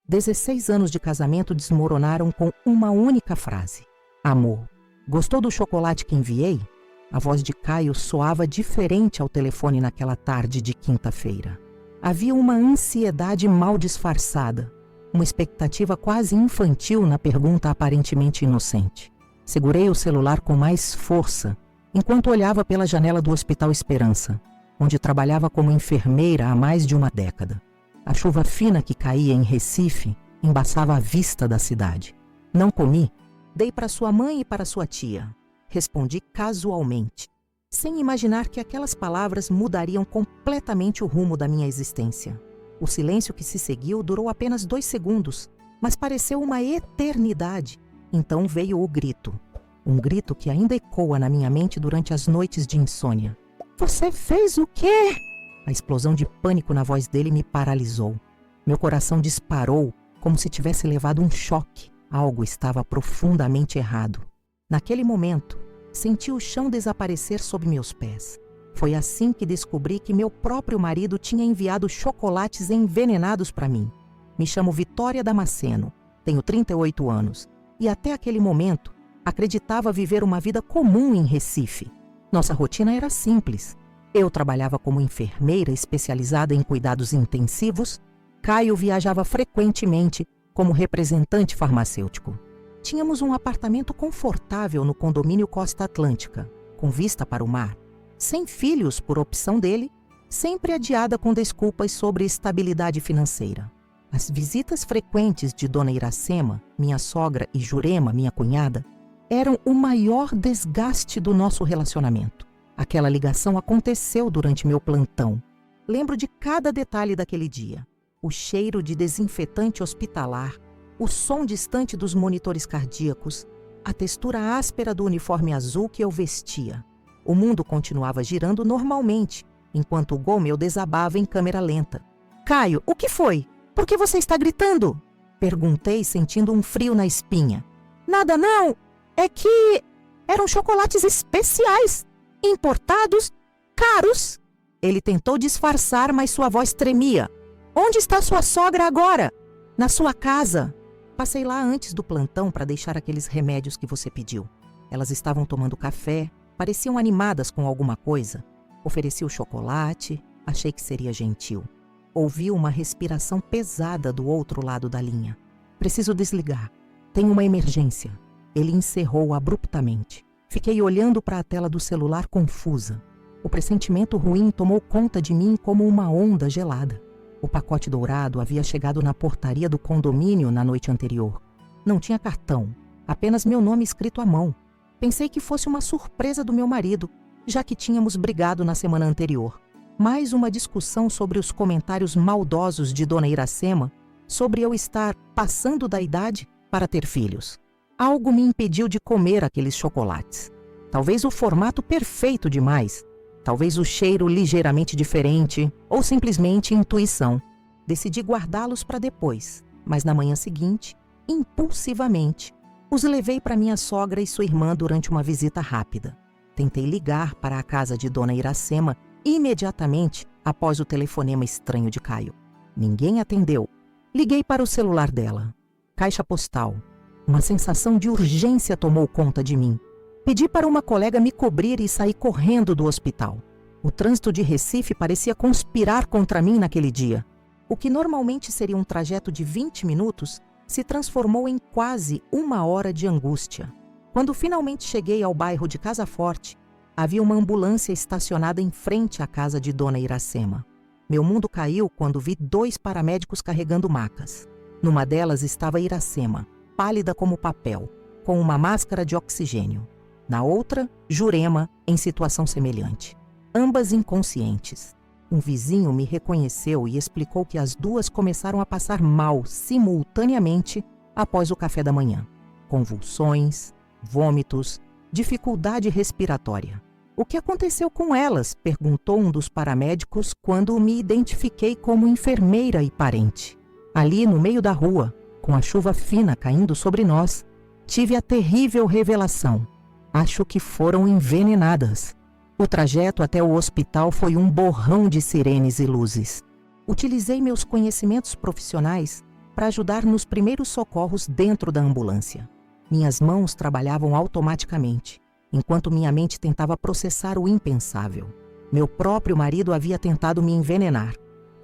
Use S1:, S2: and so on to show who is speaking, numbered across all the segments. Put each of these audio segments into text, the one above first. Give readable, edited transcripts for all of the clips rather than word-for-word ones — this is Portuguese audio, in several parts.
S1: 16 anos de casamento desmoronaram com uma única frase: amor. Gostou do chocolate que enviei? A voz de Caio soava diferente ao telefone naquela tarde de quinta-feira. Havia uma ansiedade mal disfarçada, uma expectativa quase infantil na pergunta aparentemente inocente. Segurei o celular com mais força, enquanto olhava pela janela do Hospital Esperança, onde trabalhava como enfermeira há mais de uma década. A chuva fina que caía em Recife embaçava a vista da cidade. Não comi. Dei para sua mãe e para sua tia. Respondi casualmente, sem imaginar que aquelas palavras mudariam completamente o rumo da minha existência. O silêncio que se seguiu durou apenas 2 segundos, mas pareceu uma eternidade. Então veio o grito. Um grito que ainda ecoa na minha mente durante as noites de insônia. Você fez o quê? A explosão de pânico na voz dele me paralisou. Meu coração disparou como se tivesse levado um choque. Algo estava profundamente errado. Naquele momento, senti o chão desaparecer sob meus pés. Foi assim que descobri que meu próprio marido tinha enviado chocolates envenenados para mim. Me chamo Vitória Damasceno, tenho 38 anos e até aquele momento acreditava viver uma vida comum em Recife. Nossa rotina era simples. Eu trabalhava como enfermeira especializada em cuidados intensivos. Caio viajava frequentemente como representante farmacêutico. Tínhamos um apartamento confortável no condomínio Costa Atlântica, com vista para o mar. Sem filhos por opção dele, sempre adiada com desculpas sobre estabilidade financeira. As visitas frequentes de Dona Iracema, minha sogra, e Jurema, minha cunhada, eram o maior desgaste do nosso relacionamento. Aquela ligação aconteceu durante meu plantão. Lembro de cada detalhe daquele dia. O cheiro de desinfetante hospitalar, o som distante dos monitores cardíacos, a textura áspera do uniforme azul que eu vestia. O mundo continuava girando normalmente, enquanto o Gomel desabava em câmera lenta. Caio, o que foi? Por que você está gritando? Perguntei, sentindo um frio na espinha. Nada não, é que eram chocolates especiais, importados, caros. Ele tentou disfarçar, mas sua voz tremia. Onde está sua sogra agora? Na sua casa. Passei lá antes do plantão para deixar aqueles remédios que você pediu. Elas estavam tomando café, pareciam animadas com alguma coisa. Ofereci o chocolate, achei que seria gentil. Ouvi uma respiração pesada do outro lado da linha. Preciso desligar. Tem uma emergência. Ele encerrou abruptamente. Fiquei olhando para a tela do celular confusa. O pressentimento ruim tomou conta de mim como uma onda gelada. O pacote dourado havia chegado na portaria do condomínio na noite anterior. Não tinha cartão, apenas meu nome escrito à mão. Pensei que fosse uma surpresa do meu marido, já que tínhamos brigado na semana anterior. Mais uma discussão sobre os comentários maldosos de Dona Iracema sobre eu estar passando da idade para ter filhos. Algo me impediu de comer aqueles chocolates. Talvez o formato perfeito demais. Talvez o cheiro ligeiramente diferente ou simplesmente intuição. Decidi guardá-los para depois, mas na manhã seguinte, impulsivamente, os levei para minha sogra e sua irmã durante uma visita rápida. Tentei ligar para a casa de Dona Iracema imediatamente após o telefonema estranho de Caio. Ninguém atendeu. Liguei para o celular dela. Caixa postal. Uma sensação de urgência tomou conta de mim. Pedi para uma colega me cobrir e saí correndo do hospital. O trânsito de Recife parecia conspirar contra mim naquele dia. O que normalmente seria um trajeto de 20 minutos se transformou em quase 1 hora de angústia. Quando finalmente cheguei ao bairro de Casa Forte, havia uma ambulância estacionada em frente à casa de Dona Iracema. Meu mundo caiu quando vi 2 paramédicos carregando macas. Numa delas estava Iracema, pálida como papel, com uma máscara de oxigênio. Na outra, Jurema, em situação semelhante. Ambas inconscientes. Um vizinho me reconheceu e explicou que as 2 começaram a passar mal simultaneamente após o café da manhã. Convulsões, vômitos, dificuldade respiratória. O que aconteceu com elas? Perguntou um dos paramédicos quando me identifiquei como enfermeira e parente. Ali no meio da rua, com a chuva fina caindo sobre nós, tive a terrível revelação. Acho que foram envenenadas. O trajeto até o hospital foi um borrão de sirenes e luzes. Utilizei meus conhecimentos profissionais para ajudar nos primeiros socorros dentro da ambulância. Minhas mãos trabalhavam automaticamente, enquanto minha mente tentava processar o impensável. Meu próprio marido havia tentado me envenenar,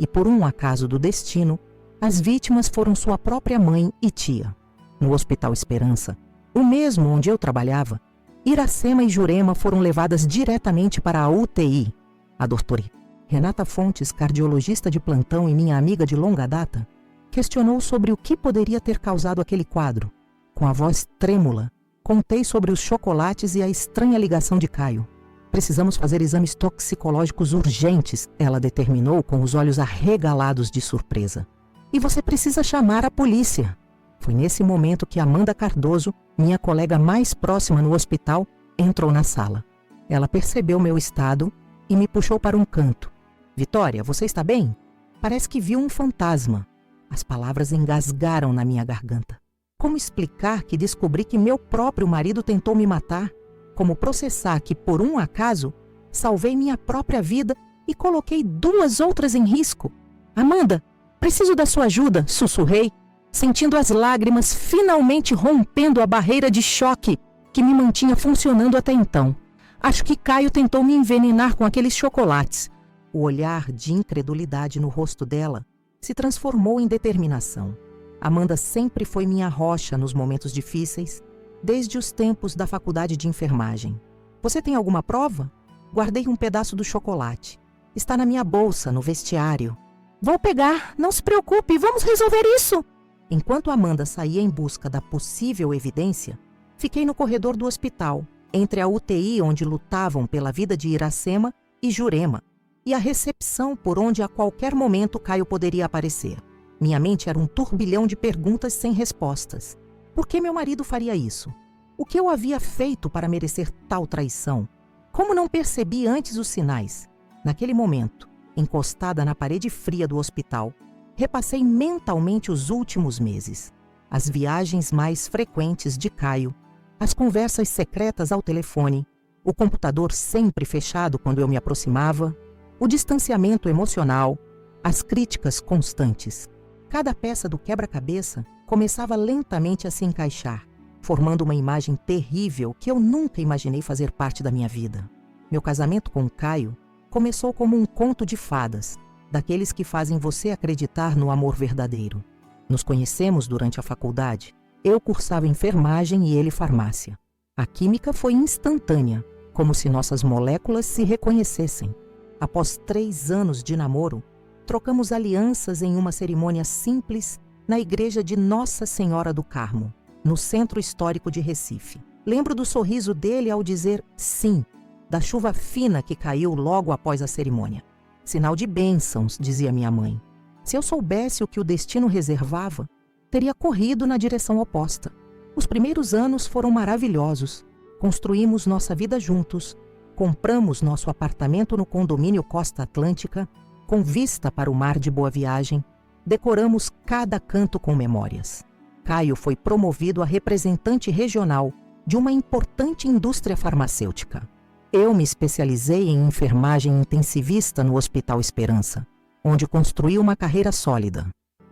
S1: e por um acaso do destino, as vítimas foram sua própria mãe e tia. No Hospital Esperança, o mesmo onde eu trabalhava, Iracema e Jurema foram levadas diretamente para a UTI. A doutora Renata Fontes, cardiologista de plantão e minha amiga de longa data, questionou sobre o que poderia ter causado aquele quadro. Com a voz trêmula, contei sobre os chocolates e a estranha ligação de Caio. Precisamos fazer exames toxicológicos urgentes, ela determinou com os olhos arregalados de surpresa. E você precisa chamar a polícia. Foi nesse momento que Amanda Cardoso, minha colega mais próxima no hospital, entrou na sala. Ela percebeu meu estado e me puxou para um canto. Vitória, você está bem? Parece que viu um fantasma. As palavras engasgaram na minha garganta. Como explicar que descobri que meu próprio marido tentou me matar? Como processar que, por um acaso, salvei minha própria vida e coloquei 2 outras em risco? Amanda, preciso da sua ajuda, sussurrei, sentindo as lágrimas finalmente rompendo a barreira de choque que me mantinha funcionando até então. Acho que Caio tentou me envenenar com aqueles chocolates. O olhar de incredulidade no rosto dela se transformou em determinação. Amanda sempre foi minha rocha nos momentos difíceis, desde os tempos da faculdade de enfermagem. Você tem alguma prova? Guardei um pedaço do chocolate. Está na minha bolsa, no vestiário. Vou pegar, não se preocupe, vamos resolver isso! Enquanto Amanda saía em busca da possível evidência, fiquei no corredor do hospital, entre a UTI onde lutavam pela vida de Iracema e Jurema, e a recepção por onde a qualquer momento Caio poderia aparecer. Minha mente era um turbilhão de perguntas sem respostas. Por que meu marido faria isso? O que eu havia feito para merecer tal traição? Como não percebi antes os sinais? Naquele momento, encostada na parede fria do hospital, repassei mentalmente os últimos meses. As viagens mais frequentes de Caio, as conversas secretas ao telefone, o computador sempre fechado quando eu me aproximava, o distanciamento emocional, as críticas constantes. Cada peça do quebra-cabeça começava lentamente a se encaixar, formando uma imagem terrível que eu nunca imaginei fazer parte da minha vida. Meu casamento com Caio começou como um conto de fadas, daqueles que fazem você acreditar no amor verdadeiro. Nos conhecemos durante a faculdade. Eu cursava enfermagem e ele farmácia. A química foi instantânea, como se nossas moléculas se reconhecessem. Após 3 anos de namoro, trocamos alianças em uma cerimônia simples na igreja de Nossa Senhora do Carmo, no centro histórico de Recife. Lembro do sorriso dele ao dizer sim, da chuva fina que caiu logo após a cerimônia. Sinal de bênçãos, dizia minha mãe. Se eu soubesse o que o destino reservava, teria corrido na direção oposta. Os primeiros anos foram maravilhosos. Construímos nossa vida juntos, compramos nosso apartamento no condomínio Costa Atlântica, com vista para o mar de Boa Viagem, decoramos cada canto com memórias. Caio foi promovido a representante regional de uma importante indústria farmacêutica. Eu me especializei em enfermagem intensivista no Hospital Esperança, onde construí uma carreira sólida.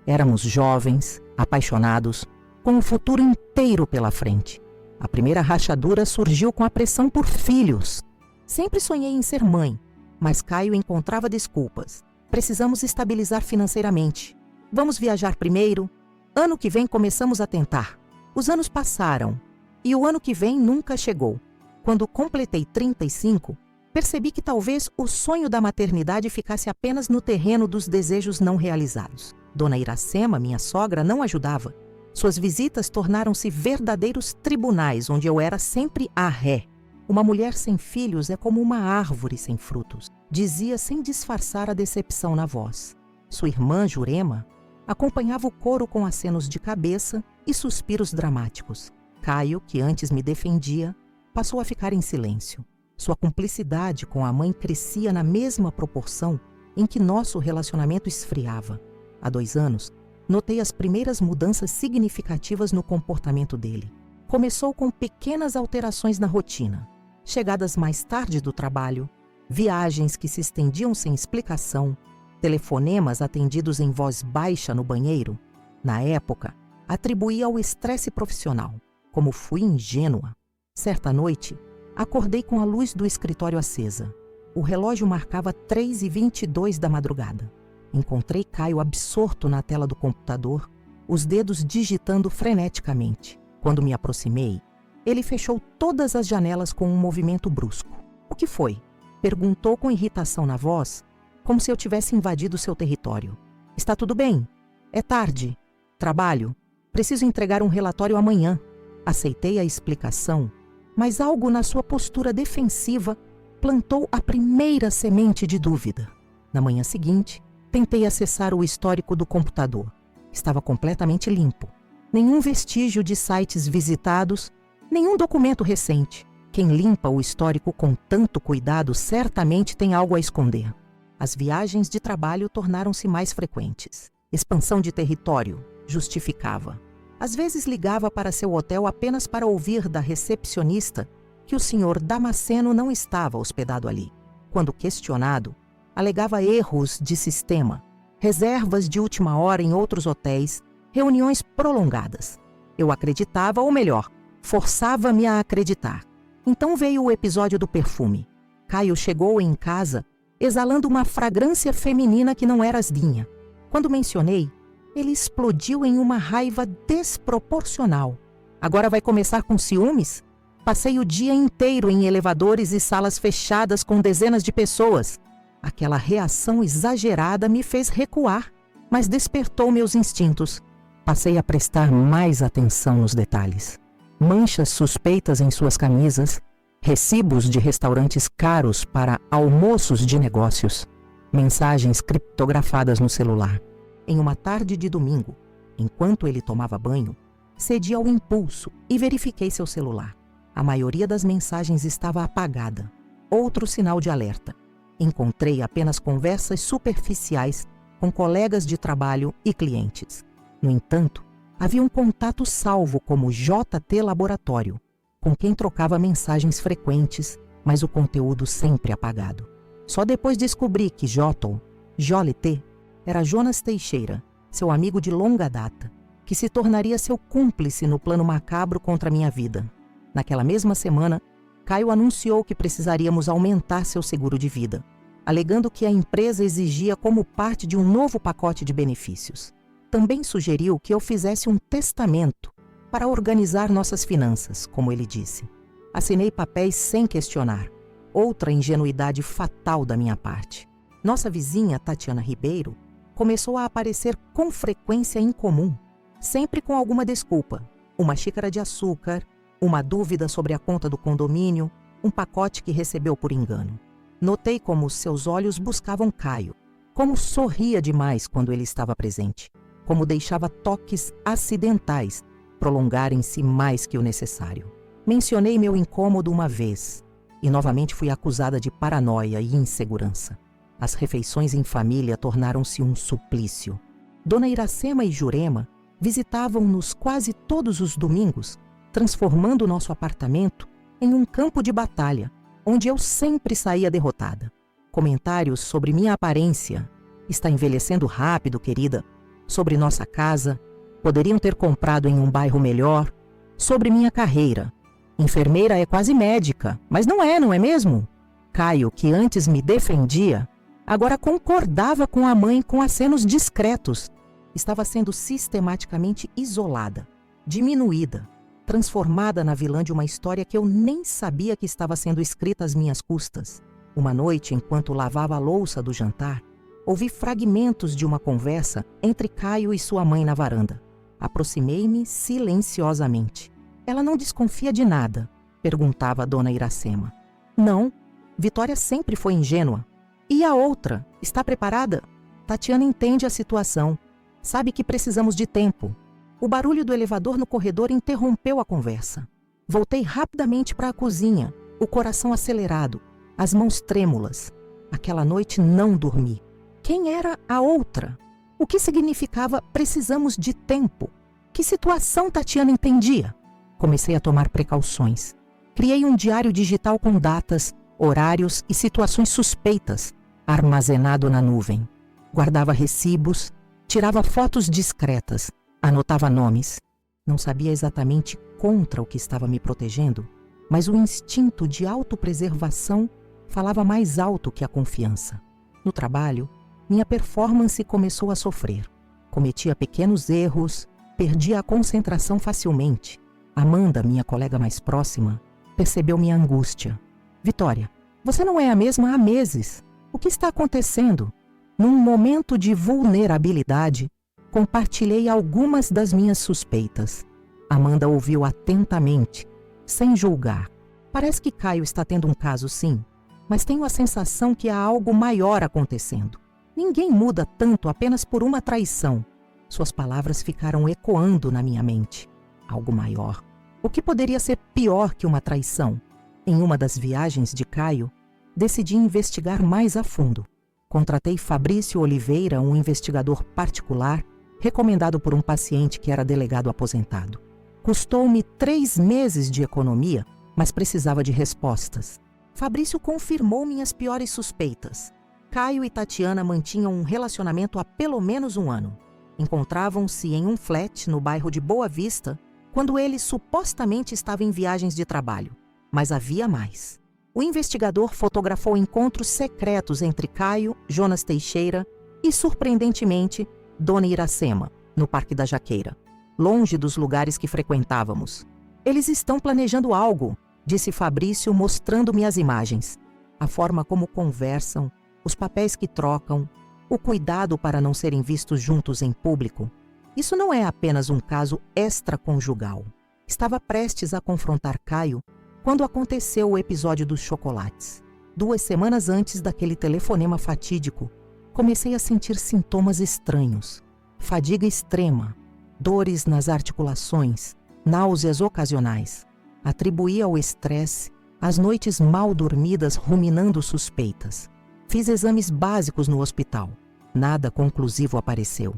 S1: Éramos jovens, apaixonados, com o futuro inteiro pela frente. A primeira rachadura surgiu com a pressão por filhos. Sempre sonhei em ser mãe, mas Caio encontrava desculpas. Precisamos estabilizar financeiramente. Vamos viajar primeiro. Ano que vem começamos a tentar. Os anos passaram e o ano que vem nunca chegou. Quando completei 35, percebi que talvez o sonho da maternidade ficasse apenas no terreno dos desejos não realizados. Dona Iracema, minha sogra, não ajudava. Suas visitas tornaram-se verdadeiros tribunais onde eu era sempre a ré. Uma mulher sem filhos é como uma árvore sem frutos, dizia sem disfarçar a decepção na voz. Sua irmã, Jurema, acompanhava o coro com acenos de cabeça e suspiros dramáticos. Caio, que antes me defendia, passou a ficar em silêncio. Sua cumplicidade com a mãe crescia na mesma proporção em que nosso relacionamento esfriava. Há 2 anos, notei as primeiras mudanças significativas no comportamento dele. Começou com pequenas alterações na rotina. Chegadas mais tarde do trabalho, viagens que se estendiam sem explicação, telefonemas atendidos em voz baixa no banheiro. Na época, atribuí ao estresse profissional. Como fui ingênua, certa noite, acordei com a luz do escritório acesa. O relógio marcava 3h22 da madrugada. Encontrei Caio absorto na tela do computador, os dedos digitando freneticamente. Quando me aproximei, ele fechou todas as janelas com um movimento brusco. "O que foi?" perguntou com irritação na voz, como se eu tivesse invadido seu território. "Está tudo bem? É tarde. Trabalho. Preciso entregar um relatório amanhã." Aceitei a explicação, mas algo na sua postura defensiva plantou a primeira semente de dúvida. Na manhã seguinte, tentei acessar o histórico do computador. Estava completamente limpo. Nenhum vestígio de sites visitados, nenhum documento recente. Quem limpa o histórico com tanto cuidado certamente tem algo a esconder. As viagens de trabalho tornaram-se mais frequentes. Expansão de território, justificava. Às vezes ligava para seu hotel apenas para ouvir da recepcionista que o senhor Damasceno não estava hospedado ali. Quando questionado, alegava erros de sistema, reservas de última hora em outros hotéis, reuniões prolongadas. Eu acreditava, ou melhor, forçava-me a acreditar. Então veio o episódio do perfume. Caio chegou em casa exalando uma fragrância feminina que não era asdinha. Quando mencionei, ele explodiu em uma raiva desproporcional. "Agora vai começar com ciúmes? Passei o dia inteiro em elevadores e salas fechadas com dezenas de pessoas." Aquela reação exagerada me fez recuar, mas despertou meus instintos. Passei a prestar mais atenção nos detalhes. Manchas suspeitas em suas camisas, recibos de restaurantes caros para almoços de negócios, mensagens criptografadas no celular. Em uma tarde de domingo, enquanto ele tomava banho, cedi ao impulso e verifiquei seu celular. A maioria das mensagens estava apagada. Outro sinal de alerta. Encontrei apenas conversas superficiais com colegas de trabalho e clientes. No entanto, havia um contato salvo como JT Laboratório, com quem trocava mensagens frequentes, mas o conteúdo sempre apagado. Só depois descobri que JT, era Jonas Teixeira, seu amigo de longa data, que se tornaria seu cúmplice no plano macabro contra minha vida. Naquela mesma semana, Caio anunciou que precisaríamos aumentar seu seguro de vida, alegando que a empresa exigia como parte de um novo pacote de benefícios. Também sugeriu que eu fizesse um testamento para organizar nossas finanças, como ele disse. Assinei papéis sem questionar. Outra ingenuidade fatal da minha parte. Nossa vizinha, Tatiana Ribeiro, começou a aparecer com frequência incomum, sempre com alguma desculpa. Uma xícara de açúcar, uma dúvida sobre a conta do condomínio, um pacote que recebeu por engano. Notei como seus olhos buscavam Caio, como sorria demais quando ele estava presente, como deixava toques acidentais prolongarem-se mais que o necessário. Mencionei meu incômodo uma vez e novamente fui acusada de paranoia e insegurança. As refeições em família tornaram-se um suplício. Dona Iracema e Jurema visitavam-nos quase todos os domingos, transformando nosso apartamento em um campo de batalha, onde eu sempre saía derrotada. Comentários sobre minha aparência, "Está envelhecendo rápido, querida", sobre nossa casa, "Poderiam ter comprado em um bairro melhor", sobre minha carreira, "Enfermeira é quase médica, mas não é mesmo?" Caio, que antes me defendia, agora concordava com a mãe com acenos discretos. Estava sendo sistematicamente isolada, diminuída, transformada na vilã de uma história que eu nem sabia que estava sendo escrita às minhas custas. Uma noite, enquanto lavava a louça do jantar, ouvi fragmentos de uma conversa entre Caio e sua mãe na varanda. Aproximei-me silenciosamente. "Ela não desconfia de nada?" perguntava a dona Iracema. "Não, Vitória sempre foi ingênua." "E a outra? Está preparada?" "Tatiana entende a situação. Sabe que precisamos de tempo." O barulho do elevador no corredor interrompeu a conversa. Voltei rapidamente para a cozinha, o coração acelerado, as mãos trêmulas. Aquela noite não dormi. Quem era a outra? O que significava "precisamos de tempo"? Que situação Tatiana entendia? Comecei a tomar precauções. Criei um diário digital com datas, horários e situações suspeitas, armazenado na nuvem. Guardava recibos, tirava fotos discretas, Anotava nomes. Não sabia exatamente contra o que estava me protegendo, mas o instinto de autopreservação falava mais alto que a confiança. No trabalho, minha performance começou a sofrer. Cometia pequenos erros, perdia a concentração facilmente. Amanda, minha colega mais próxima, percebeu minha angústia. Vitória, você não é a mesma há meses. O que está acontecendo? Num momento de vulnerabilidade, compartilhei algumas das minhas suspeitas. Amanda ouviu atentamente, sem julgar. Parece que Caio está tendo um caso, sim, mas tenho a sensação que há algo maior acontecendo. Ninguém muda tanto apenas por uma traição. Suas palavras ficaram ecoando na minha mente. Algo maior. O que poderia ser pior que uma traição? Em uma das viagens de Caio, decidi investigar mais a fundo. Contratei Fabrício Oliveira, um investigador particular, recomendado por um paciente que era delegado aposentado. Custou-me 3 meses de economia, mas precisava de respostas. Fabrício confirmou minhas piores suspeitas. Caio e Tatiana mantinham um relacionamento há pelo menos 1 ano. Encontravam-se em um flat no bairro de Boa Vista, quando ele supostamente estava em viagens de trabalho. Mas havia mais. O investigador fotografou encontros secretos entre Caio, Jonas Teixeira e, surpreendentemente, Dona Iracema, no Parque da Jaqueira, longe dos lugares que frequentávamos. Eles estão planejando algo, disse Fabrício, mostrando-me as imagens. A forma como conversam, os papéis que trocam, o cuidado para não serem vistos juntos em público. Isso não é apenas um caso extraconjugal. Estava prestes a confrontar Caio quando aconteceu o episódio dos chocolates. 2 semanas antes daquele telefonema fatídico, comecei a sentir sintomas estranhos. Fadiga extrema, dores nas articulações, náuseas ocasionais. Atribuí ao estresse as noites mal dormidas ruminando suspeitas. Fiz exames básicos no hospital. Nada conclusivo apareceu.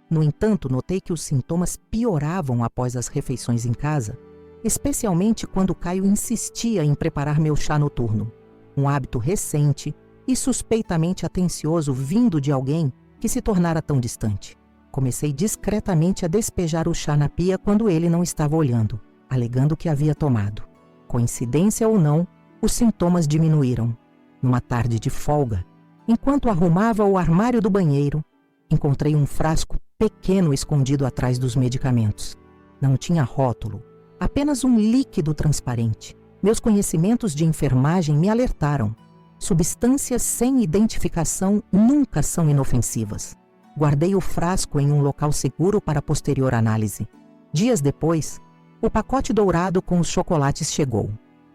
S1: No entanto, notei que os sintomas pioravam após as refeições em casa, especialmente quando Caio insistia em preparar meu chá noturno. Um hábito recente e suspeitamente atencioso vindo de alguém que se tornara tão distante. Comecei discretamente a despejar o chá na pia quando ele não estava olhando, alegando que havia tomado. Coincidência ou não, os sintomas diminuíram. Numa tarde de folga, enquanto arrumava o armário do banheiro, encontrei um frasco pequeno escondido atrás dos medicamentos. Não tinha rótulo, apenas um líquido transparente. Meus conhecimentos de enfermagem me alertaram. Substâncias sem identificação nunca são inofensivas. Guardei o frasco em um local seguro para posterior análise. Dias depois, o pacote dourado com os chocolates chegou.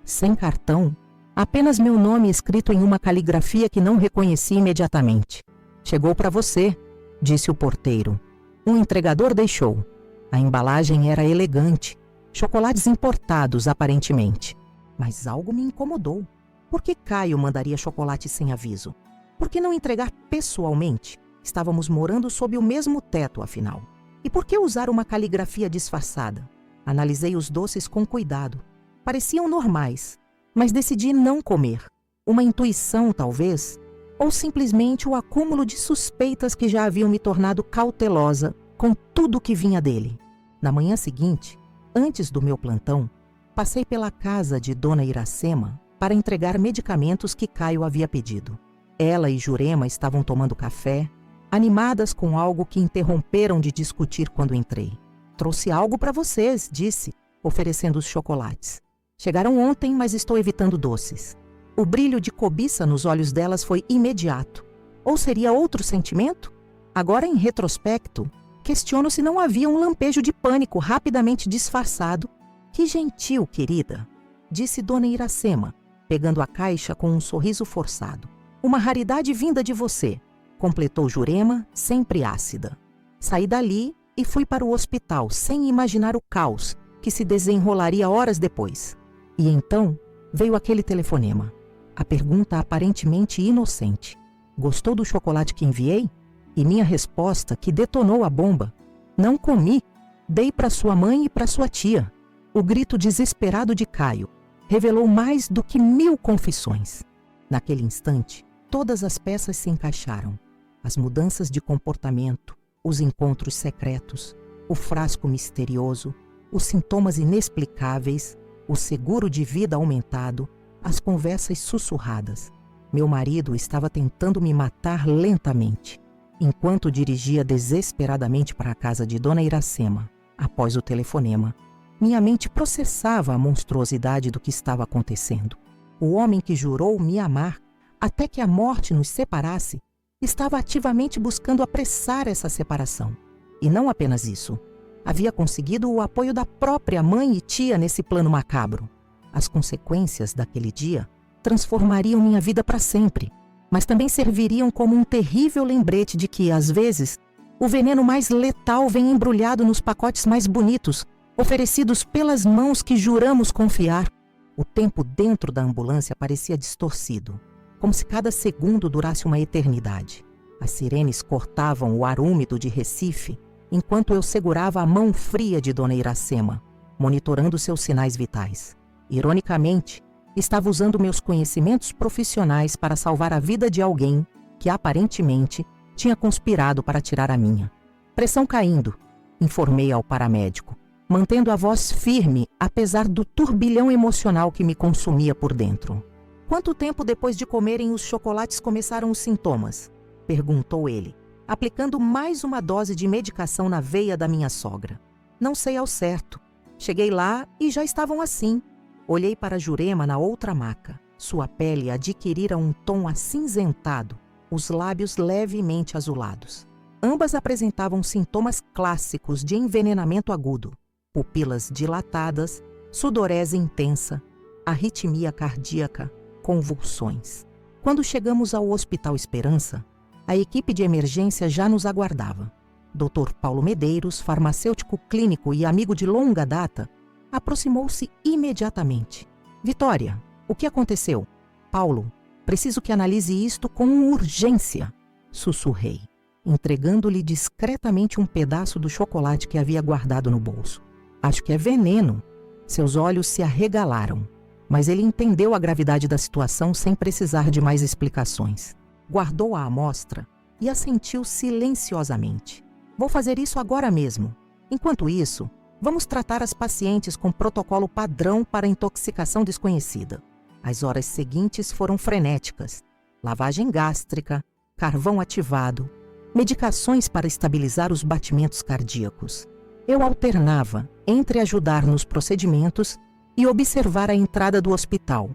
S1: Sem cartão, apenas meu nome escrito em uma caligrafia que não reconheci imediatamente. "Chegou para você", disse o porteiro. Um entregador deixou. A embalagem era elegante, chocolates importados aparentemente. Mas algo me incomodou. Por que Caio mandaria chocolate sem aviso? Por que não entregar pessoalmente? Estávamos morando sob o mesmo teto, afinal. E por que usar uma caligrafia disfarçada? Analisei os doces com cuidado. Pareciam normais, mas decidi não comer. Uma intuição, talvez, ou simplesmente o acúmulo de suspeitas que já haviam me tornado cautelosa com tudo que vinha dele. Na manhã seguinte, antes do meu plantão, passei pela casa de Dona Iracema para entregar medicamentos que Caio havia pedido. Ela e Jurema estavam tomando café, animadas com algo que interromperam de discutir quando entrei. "Trouxe algo para vocês", disse, oferecendo os chocolates. "Chegaram ontem, mas estou evitando doces." O brilho de cobiça nos olhos delas foi imediato. Ou seria outro sentimento? Agora, em retrospecto, questiono se não havia um lampejo de pânico rapidamente disfarçado. "Que gentil, querida", disse Dona Iracema, pegando a caixa com um sorriso forçado. "Uma raridade vinda de você", completou Jurema, sempre ácida. Saí dali e fui para o hospital, sem imaginar o caos que se desenrolaria horas depois. E então veio aquele telefonema. A pergunta aparentemente inocente: "Gostou do chocolate que enviei?" E minha resposta, que detonou a bomba: "Não comi. Dei para sua mãe e para sua tia." O grito desesperado de Caio revelou mais do que 1000 confissões. Naquele instante, todas as peças se encaixaram. As mudanças de comportamento, os encontros secretos, O frasco misterioso, os sintomas inexplicáveis, o seguro de vida aumentado, as conversas sussurradas. Meu marido estava tentando me matar lentamente, enquanto dirigia desesperadamente para a casa de Dona Iracema, após o telefonema. Minha mente processava a monstruosidade do que estava acontecendo. O homem que jurou me amar, até que a morte nos separasse, estava ativamente buscando apressar essa separação. E não apenas isso. Havia conseguido o apoio da própria mãe e tia nesse plano macabro. As consequências daquele dia transformariam minha vida para sempre, mas também serviriam como um terrível lembrete de que, às vezes, o veneno mais letal vem embrulhado nos pacotes mais bonitos, oferecidos pelas mãos que juramos confiar. O tempo dentro da ambulância parecia distorcido, como se cada segundo durasse uma eternidade. As sirenes cortavam o ar úmido de Recife, enquanto eu segurava a mão fria de Dona Iracema, monitorando seus sinais vitais. Ironicamente, estava usando meus conhecimentos profissionais para salvar a vida de alguém que, aparentemente, tinha conspirado para tirar a minha. Pressão caindo, informei ao paramédico, mantendo a voz firme apesar do turbilhão emocional que me consumia por dentro. Quanto tempo depois de comerem os chocolates começaram os sintomas? Perguntou ele, aplicando mais uma dose de medicação na veia da minha sogra. Não sei ao certo. Cheguei lá e já estavam assim. Olhei para Jurema na outra maca. Sua pele adquirira um tom acinzentado, os lábios levemente azulados. Ambas apresentavam sintomas clássicos de envenenamento agudo. Pupilas dilatadas, sudorese intensa, arritmia cardíaca, convulsões. Quando chegamos ao Hospital Esperança, a equipe de emergência já nos aguardava. Dr. Paulo Medeiros, farmacêutico clínico e amigo de longa data, aproximou-se imediatamente. Vitória, o que aconteceu? Paulo, preciso que analise isto com urgência, sussurrei, entregando-lhe discretamente um pedaço do chocolate que havia guardado no bolso. Acho que é veneno. Seus olhos se arregalaram, mas ele entendeu a gravidade da situação sem precisar de mais explicações. Guardou a amostra e assentiu silenciosamente. Vou fazer isso agora mesmo. Enquanto isso, vamos tratar as pacientes com protocolo padrão para intoxicação desconhecida. As horas seguintes foram frenéticas. Lavagem gástrica, carvão ativado, medicações para estabilizar os batimentos cardíacos. Eu alternava entre ajudar nos procedimentos e observar a entrada do hospital,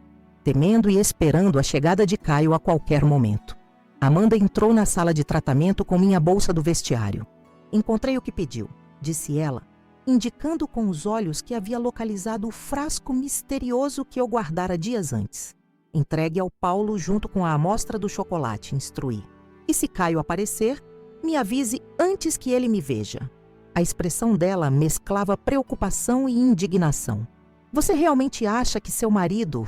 S1: temendo e esperando a chegada de Caio a qualquer momento. Amanda entrou na sala de tratamento com minha bolsa do vestiário. Encontrei o que pediu, disse ela, indicando com os olhos que havia localizado o frasco misterioso que eu guardara dias antes. Entregue ao Paulo junto com a amostra do chocolate, instruí. E se Caio aparecer, me avise antes que ele me veja. A expressão dela mesclava preocupação e indignação. Você realmente acha que seu marido...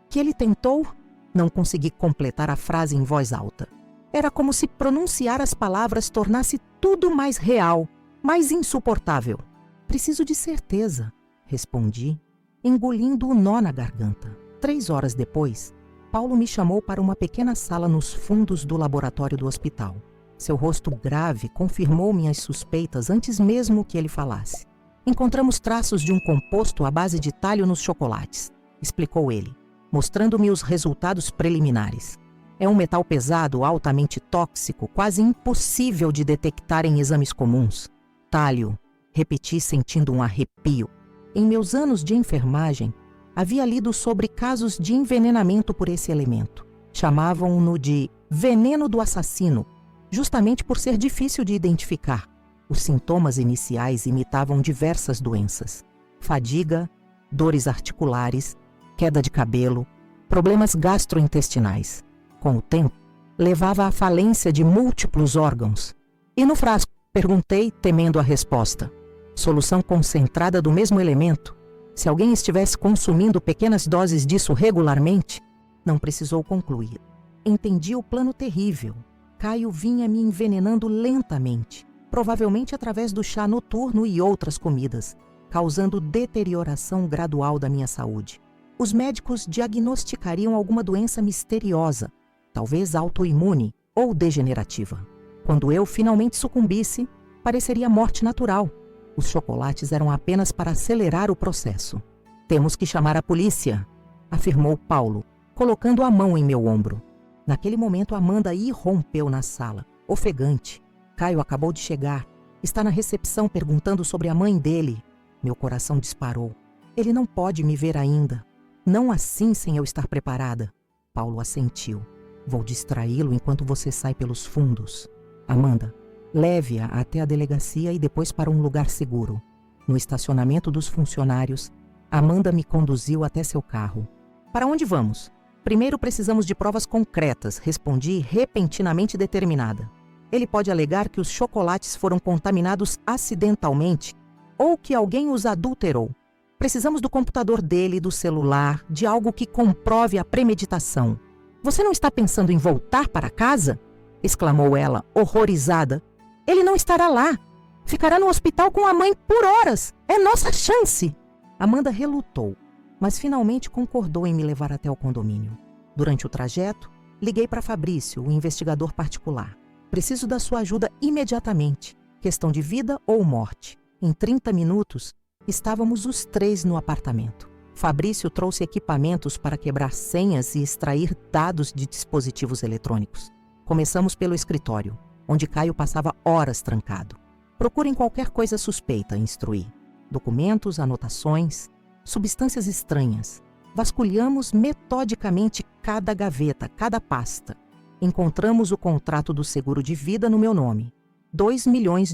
S1: que ele tentou? Não consegui completar a frase em voz alta. Era como se pronunciar as palavras tornasse tudo mais real, mais insuportável. Preciso de certeza, respondi, engolindo o nó na garganta. 3 horas depois, Paulo me chamou para uma pequena sala nos fundos do laboratório do hospital. Seu rosto grave confirmou minhas suspeitas antes mesmo que ele falasse. Encontramos traços de um composto à base de talho nos chocolates, explicou ele, mostrando-me os resultados preliminares. É um metal pesado, altamente tóxico, quase impossível de detectar em exames comuns. Talho, repeti sentindo um arrepio. Em meus anos de enfermagem, havia lido sobre casos de envenenamento por esse elemento. Chamavam-no de veneno do assassino, justamente por ser difícil de identificar. Os sintomas iniciais imitavam diversas doenças: fadiga, dores articulares, queda de cabelo, problemas gastrointestinais. Com o tempo, levava à falência de múltiplos órgãos. E no frasco? Perguntei, temendo a resposta. Solução concentrada do mesmo elemento. Se alguém estivesse consumindo pequenas doses disso regularmente, não precisou concluir. Entendi o plano terrível. Caio vinha me envenenando lentamente, provavelmente através do chá noturno e outras comidas, causando deterioração gradual da minha saúde. Os médicos diagnosticariam alguma doença misteriosa, talvez autoimune ou degenerativa. Quando eu finalmente sucumbisse, pareceria morte natural. Os chocolates eram apenas para acelerar o processo. Temos que chamar a polícia, afirmou Paulo, colocando a mão em meu ombro. Naquele momento, Amanda irrompeu na sala, ofegante. Caio acabou de chegar. Está na recepção perguntando sobre a mãe dele. Meu coração disparou. Ele não pode me ver ainda. Não assim sem eu estar preparada. Paulo assentiu. Vou distraí-lo enquanto você sai pelos fundos. Amanda, leve-a até a delegacia e depois para um lugar seguro. No estacionamento dos funcionários, Amanda me conduziu até seu carro. Para onde vamos? Primeiro precisamos de provas concretas, respondi repentinamente determinada. Ele pode alegar que os chocolates foram contaminados acidentalmente ou que alguém os adulterou. Precisamos do computador dele, do celular, de algo que comprove a premeditação. Você não está pensando em voltar para casa? Exclamou ela, horrorizada. Ele não estará lá. Ficará no hospital com a mãe por horas. É nossa chance. Amanda relutou, mas finalmente concordou em me levar até o condomínio. Durante o trajeto, liguei para Fabrício, o investigador particular. Preciso da sua ajuda imediatamente. Questão de vida ou morte. Em 30 minutos, estávamos os 3 no apartamento. Fabrício trouxe equipamentos para quebrar senhas e extrair dados de dispositivos eletrônicos. Começamos pelo escritório, onde Caio passava horas trancado. Procurem qualquer coisa suspeita, instruí. Documentos, anotações, substâncias estranhas. Vasculhamos metodicamente cada gaveta, cada pasta. Encontramos o contrato do seguro de vida no meu nome. R$2 milhões.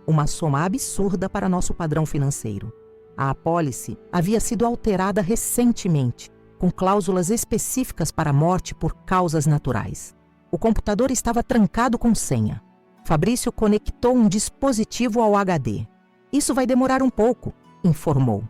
S1: Uma soma absurda para nosso padrão financeiro. A apólice havia sido alterada recentemente, com cláusulas específicas para morte por causas naturais. O computador estava trancado com senha. Fabrício conectou um dispositivo ao HD. Isso vai demorar um pouco, informou.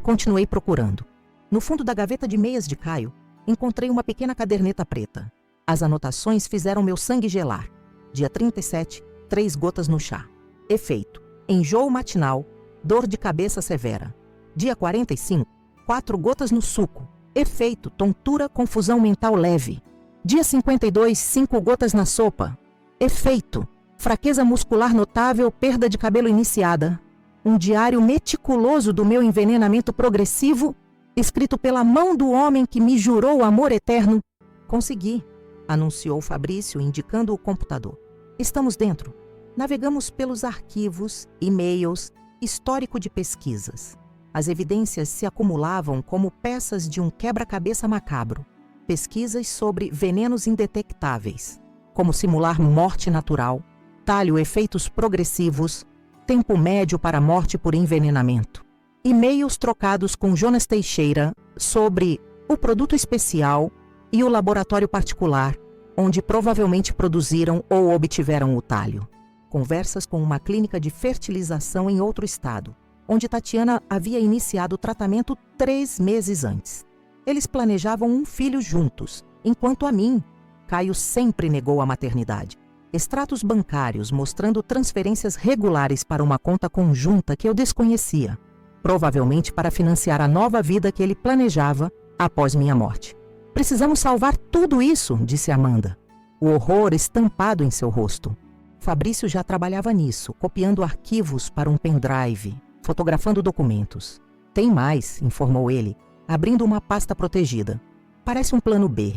S1: Continuei procurando. No fundo da gaveta de meias de Caio, encontrei uma pequena caderneta preta. As anotações fizeram meu sangue gelar. Dia 37, 3 gotas no chá. Efeito: enjoo matinal, dor de cabeça severa. Dia 45, 4 gotas no suco. Efeito: tontura, confusão mental leve. Dia 52, 5 gotas na sopa. Efeito: fraqueza muscular notável, perda de cabelo iniciada. Um diário meticuloso do meu envenenamento progressivo, escrito pela mão do homem que me jurou amor eterno. Consegui, anunciou Fabrício, indicando o computador. Estamos dentro. Navegamos pelos arquivos, e-mails, histórico de pesquisas. As evidências se acumulavam como peças de um quebra-cabeça macabro. Pesquisas sobre venenos indetectáveis, como simular morte natural, talho efeitos progressivos, tempo médio para morte por envenenamento. E-mails trocados com Jonas Teixeira sobre o produto especial e o laboratório particular, onde provavelmente produziram ou obtiveram o talho. Conversas com uma clínica de fertilização em outro estado, onde Tatiana havia iniciado o tratamento 3 meses antes. Eles planejavam um filho juntos, enquanto a mim, Caio sempre negou a maternidade. Extratos bancários mostrando transferências regulares para uma conta conjunta que eu desconhecia, provavelmente para financiar a nova vida que ele planejava após minha morte. Precisamos salvar tudo isso, disse Amanda, o horror estampado em seu rosto. Fabrício já trabalhava nisso, copiando arquivos para um pendrive, fotografando documentos. Tem mais, informou ele, abrindo uma pasta protegida. Parece um plano B.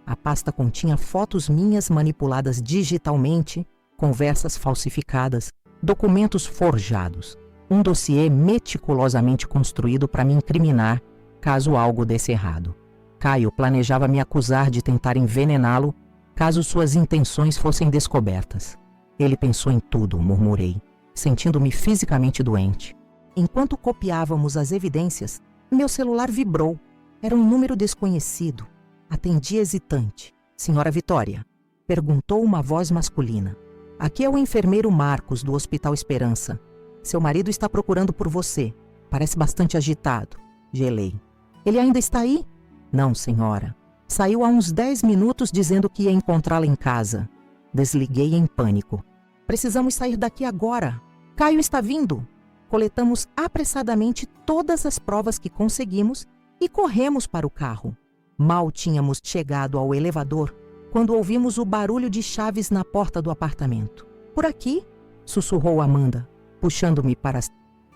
S1: A pasta continha fotos minhas manipuladas digitalmente, conversas falsificadas, documentos forjados. Um dossiê meticulosamente construído para me incriminar, caso algo desse errado. Caio planejava me acusar de tentar envenená-lo, caso suas intenções fossem descobertas. Ele pensou em tudo, murmurei, sentindo-me fisicamente doente. Enquanto copiávamos as evidências, meu celular vibrou. Era um número desconhecido. Atendi hesitante. Senhora Vitória, perguntou uma voz masculina. Aqui é o enfermeiro Marcos, do Hospital Esperança. Seu marido está procurando por você. Parece bastante agitado. Gelei. Ele ainda está aí? Não, senhora. Saiu há uns 10 minutos dizendo que ia encontrá-la em casa. Desliguei em pânico. Precisamos sair daqui agora. Caio está vindo. Coletamos apressadamente todas as provas que conseguimos e corremos para o carro. Mal tínhamos chegado ao elevador quando ouvimos o barulho de chaves na porta do apartamento. Por aqui, sussurrou Amanda. puxando-me para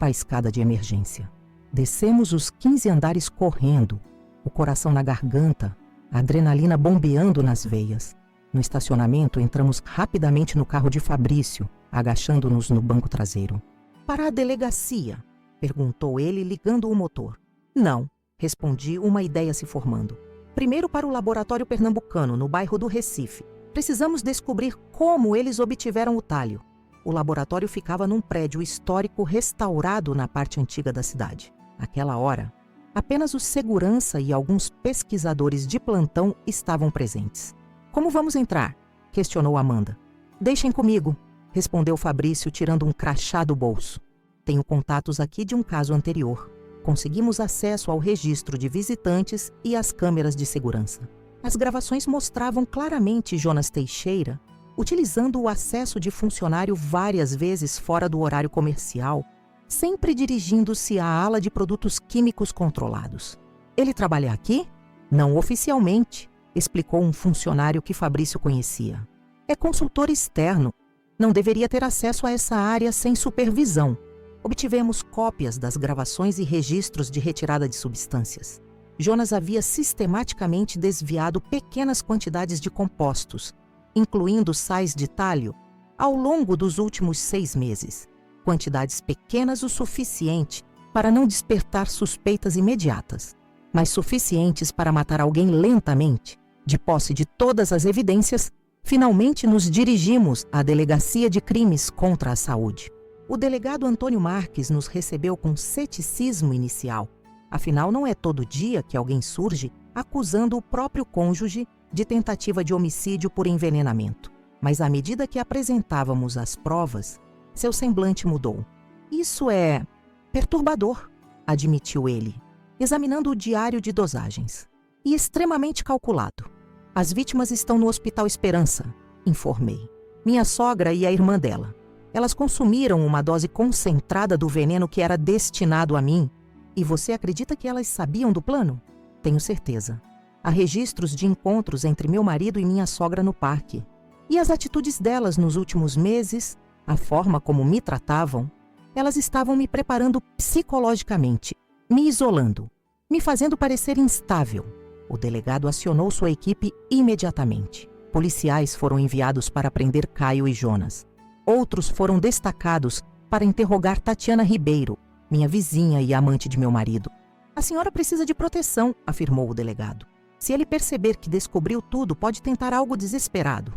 S1: a escada de emergência. Descemos os 15 andares correndo, o coração na garganta, a adrenalina bombeando nas veias. No estacionamento, entramos rapidamente no carro de Fabrício, agachando-nos no banco traseiro. "Para a delegacia?" perguntou ele, ligando o motor. "Não", respondi, uma ideia se formando. "Primeiro para o laboratório pernambucano, no bairro do Recife. Precisamos descobrir como eles obtiveram o talho." O laboratório ficava num prédio histórico restaurado na parte antiga da cidade. Naquela hora, apenas o segurança e alguns pesquisadores de plantão estavam presentes. "Como vamos entrar?" questionou Amanda. "Deixem comigo", respondeu Fabrício, tirando um crachá do bolso. "Tenho contatos aqui de um caso anterior. Conseguimos acesso ao registro de visitantes e às câmeras de segurança. As gravações mostravam claramente Jonas Teixeira utilizando o acesso de funcionário várias vezes fora do horário comercial, sempre dirigindo-se à ala de produtos químicos controlados. "Ele trabalha aqui?" "Não oficialmente", explicou um funcionário que Fabrício conhecia. "É consultor externo. Não deveria ter acesso a essa área sem supervisão." Obtivemos cópias das gravações e registros de retirada de substâncias. Jonas havia sistematicamente desviado pequenas quantidades de compostos, incluindo sais de talho, ao longo dos últimos 6 meses. Quantidades pequenas o suficiente para não despertar suspeitas imediatas, mas suficientes para matar alguém lentamente. De posse de todas as evidências, finalmente nos dirigimos à Delegacia de Crimes contra a Saúde. O delegado Antônio Marques nos recebeu com ceticismo inicial. Afinal, não é todo dia que alguém surge acusando o próprio cônjuge de tentativa de homicídio por envenenamento. Mas à medida que apresentávamos as provas, seu semblante mudou. "Isso é perturbador", admitiu ele, examinando o diário de dosagens. "E extremamente calculado. As vítimas estão no Hospital Esperança", informei. "Minha sogra e a irmã dela. Elas consumiram uma dose concentrada do veneno que era destinado a mim. E você acredita que elas sabiam do plano?" "Tenho certeza. Há registros de encontros entre meu marido e minha sogra no parque. E as atitudes delas nos últimos meses, a forma como me tratavam, elas estavam me preparando psicologicamente, me isolando, me fazendo parecer instável." O delegado acionou sua equipe imediatamente. Policiais foram enviados para prender Caio e Jonas. Outros foram destacados para interrogar Tatiana Ribeiro, minha vizinha e amante de meu marido. "A senhora precisa de proteção", afirmou o delegado. "Se ele perceber que descobriu tudo, pode tentar algo desesperado."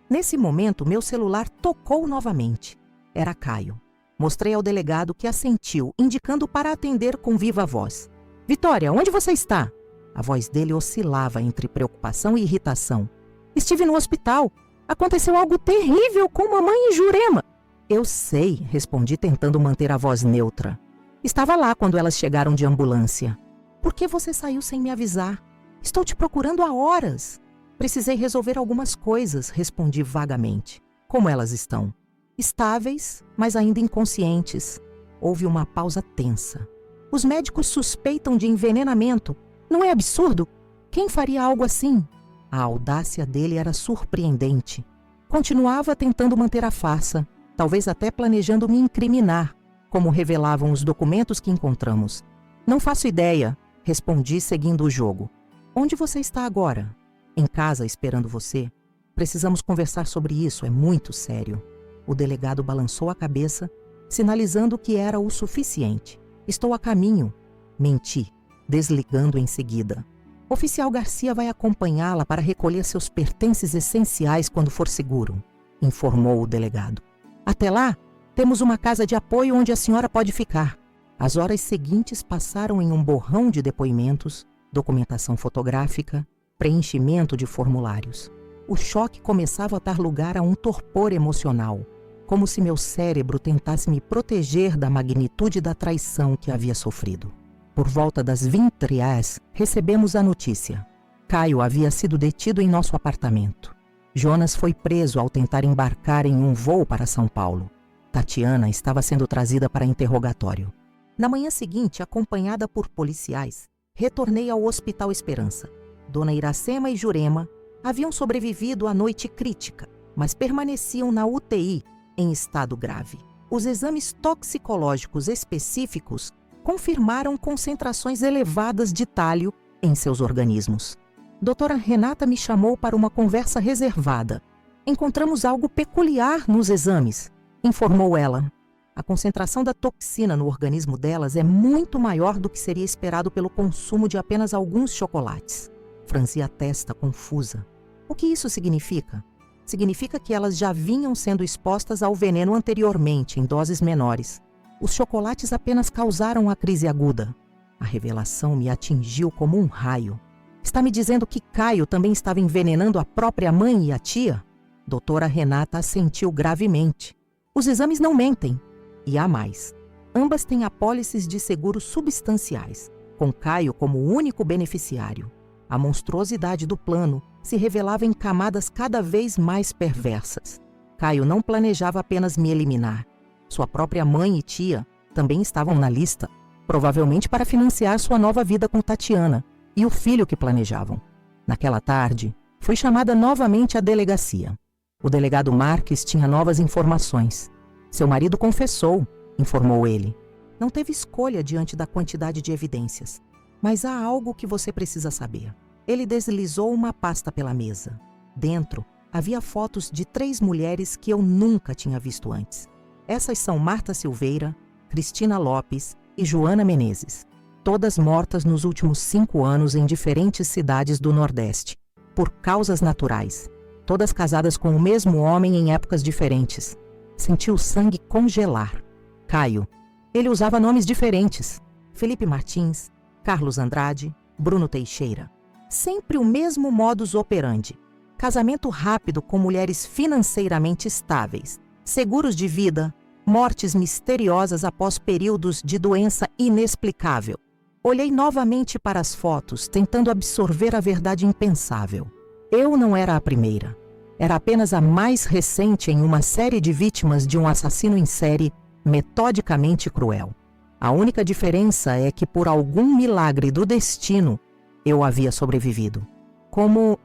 S1: Nesse momento, meu celular tocou novamente. Era Caio. Mostrei ao delegado, que assentiu, indicando para atender com viva voz. "Vitória, onde você está?" A voz dele oscilava entre preocupação e irritação. "Estive no hospital. Aconteceu algo terrível com mamãe e Jurema." "Eu sei", respondi, tentando manter a voz neutra. "Estava lá quando elas chegaram de ambulância." "Por que você saiu sem me avisar? Estou te procurando há horas." "Precisei resolver algumas coisas", respondi vagamente. "Como elas estão?" "Estáveis, mas ainda inconscientes." Houve uma pausa tensa. "Os médicos suspeitam de envenenamento. Não é absurdo? Quem faria algo assim?" A audácia dele era surpreendente. Continuava tentando manter a farsa, talvez até planejando me incriminar, como revelavam os documentos que encontramos. "Não faço ideia", respondi, seguindo o jogo. "Onde você está agora?" "Em casa, esperando você. Precisamos conversar sobre isso, é muito sério." O delegado balançou a cabeça, sinalizando que era o suficiente. "Estou a caminho." Menti, desligando em seguida. "Oficial Garcia vai acompanhá-la para recolher seus pertences essenciais quando for seguro", informou o delegado. "Até lá, temos uma casa de apoio onde a senhora pode ficar." As horas seguintes passaram em um borrão de depoimentos, documentação fotográfica, preenchimento de formulários. O choque começava a dar lugar a um torpor emocional, como se meu cérebro tentasse me proteger da magnitude da traição que havia sofrido. Por volta das 20h, recebemos a notícia. Caio havia sido detido em nosso apartamento. Jonas foi preso ao tentar embarcar em um voo para São Paulo. Tatiana estava sendo trazida para interrogatório. Na manhã seguinte, acompanhada por policiais, retornei ao Hospital Esperança. Dona Iracema e Jurema haviam sobrevivido à noite crítica, mas permaneciam na UTI em estado grave. Os exames toxicológicos específicos confirmaram concentrações elevadas de talho em seus organismos. Doutora Renata me chamou para uma conversa reservada. Encontramos algo peculiar nos exames, informou ela. A concentração da toxina no organismo delas é muito maior do que seria esperado pelo consumo de apenas alguns chocolates. Franzi a testa, confusa. O que isso significa? Significa que elas já vinham sendo expostas ao veneno anteriormente, em doses menores. Os chocolates apenas causaram a crise aguda. A revelação me atingiu como um raio. Está me dizendo que Caio também estava envenenando a própria mãe e a tia? Doutora Renata assentiu gravemente. Os exames não mentem. E há mais. Ambas têm apólices de seguros substanciais, com Caio como único beneficiário. A monstruosidade do plano se revelava em camadas cada vez mais perversas. Caio não planejava apenas me eliminar. Sua própria mãe e tia também estavam na lista, provavelmente para financiar sua nova vida com Tatiana e o filho que planejavam. Naquela tarde, fui chamada novamente à delegacia. O delegado Marques tinha novas informações. Seu marido confessou, informou ele. Não teve escolha diante da quantidade de evidências. Mas há algo que você precisa saber. Ele deslizou uma pasta pela mesa. Dentro, havia fotos de 3 mulheres que eu nunca tinha visto antes. Essas são Marta Silveira, Cristina Lopes e Joana Menezes. Todas mortas nos últimos 5 anos em diferentes cidades do Nordeste, por causas naturais. Todas casadas com o mesmo homem em épocas diferentes. Senti o sangue congelar. Caio. Ele usava nomes diferentes. Felipe Martins, Carlos Andrade, Bruno Teixeira. Sempre o mesmo modus operandi. Casamento rápido com mulheres financeiramente estáveis. Seguros de vida. Mortes misteriosas após períodos de doença inexplicável. Olhei novamente para as fotos, tentando absorver a verdade impensável. Eu não era a primeira. Era apenas a mais recente em uma série de vítimas de um assassino em série metodicamente cruel. A única diferença é que, por algum milagre do destino, eu havia sobrevivido. Como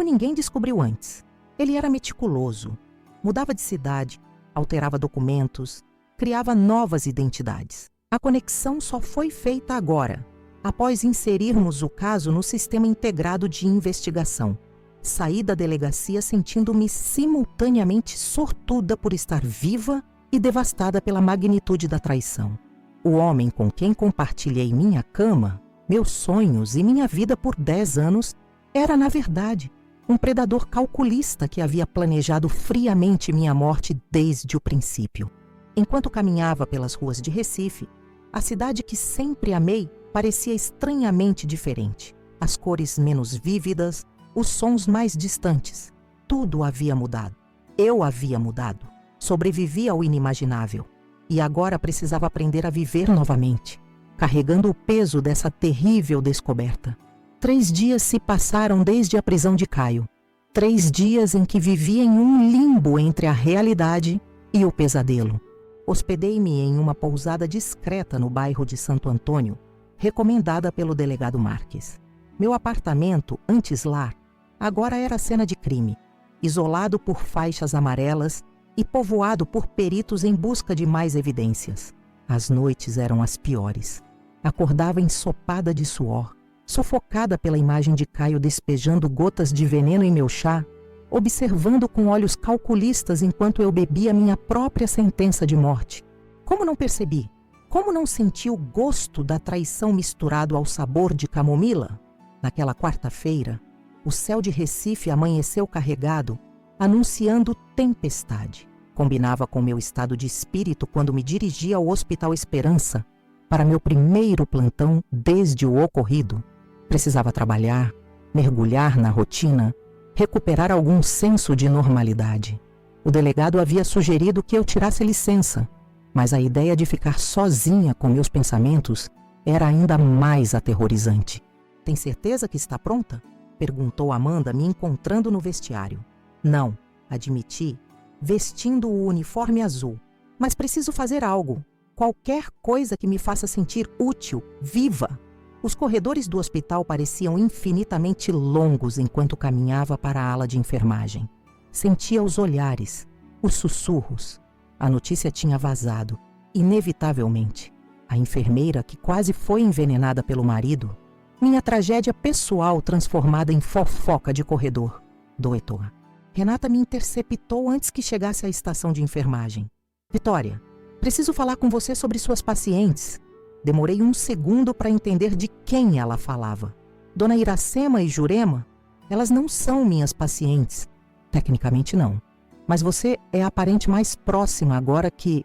S1: ninguém descobriu antes. Ele era meticuloso. Mudava de cidade, alterava documentos, criava novas identidades. A conexão só foi feita agora, após inserirmos o caso no sistema integrado de investigação. Saí da delegacia sentindo-me simultaneamente sortuda por estar viva e devastada pela magnitude da traição. O homem com quem compartilhei minha cama, meus sonhos e minha vida por 10 anos era, na verdade, um predador calculista que havia planejado friamente minha morte desde o princípio. Enquanto caminhava pelas ruas de Recife, a cidade que sempre amei parecia estranhamente diferente. As cores menos vívidas, os sons mais distantes. Tudo havia mudado. Eu havia mudado. Sobrevivi ao inimaginável. E agora precisava aprender a viver novamente, carregando o peso dessa terrível descoberta. 3 dias se passaram desde a prisão de Caio. 3 dias em que vivia em um limbo entre a realidade e o pesadelo. Hospedei-me em uma pousada discreta no bairro de Santo Antônio, recomendada pelo delegado Marques. Meu apartamento, antes lar, agora era cena de crime, isolado por faixas amarelas e povoado por peritos em busca de mais evidências. As noites eram as piores. Acordava ensopada de suor, sufocada pela imagem de Caio despejando gotas de veneno em meu chá, observando com olhos calculistas enquanto eu bebia minha própria sentença de morte. Como não percebi? Como não senti o gosto da traição misturado ao sabor de camomila? Naquela quarta-feira, o céu de Recife amanheceu carregado, anunciando tempestade. Combinava com meu estado de espírito quando me dirigia ao Hospital Esperança para meu primeiro plantão desde o ocorrido. Precisava trabalhar, mergulhar na rotina, recuperar algum senso de normalidade. O delegado havia sugerido que eu tirasse licença, mas a ideia de ficar sozinha com meus pensamentos era ainda mais aterrorizante. Tem certeza que está pronta? Perguntou Amanda, me encontrando no vestiário. Não, admiti, vestindo o uniforme azul. Mas preciso fazer algo. Qualquer coisa que me faça sentir útil, viva. Os corredores do hospital pareciam infinitamente longos enquanto caminhava para a ala de enfermagem. Sentia os olhares, os sussurros. A notícia tinha vazado, inevitavelmente. A enfermeira que quase foi envenenada pelo marido. Minha tragédia pessoal transformada em fofoca de corredor. Doetor. Renata me interceptou antes que chegasse à estação de enfermagem. Vitória, preciso falar com você sobre suas pacientes. Demorei um segundo para entender de quem ela falava. Dona Iracema e Jurema, elas não são minhas pacientes. Tecnicamente não. Mas você é a parente mais próxima agora que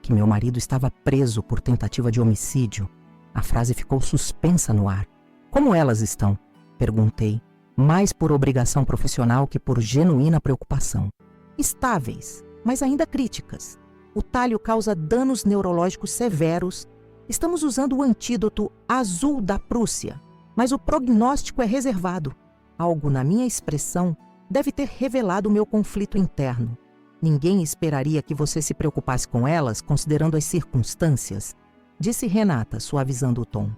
S1: meu marido estava preso por tentativa de homicídio. A frase ficou suspensa no ar. Como elas estão? Perguntei, mais por obrigação profissional que por genuína preocupação. Estáveis, mas ainda críticas. O talho causa danos neurológicos severos. Estamos usando o antídoto azul da Prússia, mas o prognóstico é reservado. Algo na minha expressão deve ter revelado o meu conflito interno. Ninguém esperaria que você se preocupasse com elas, considerando as circunstâncias, disse Renata, suavizando o tom.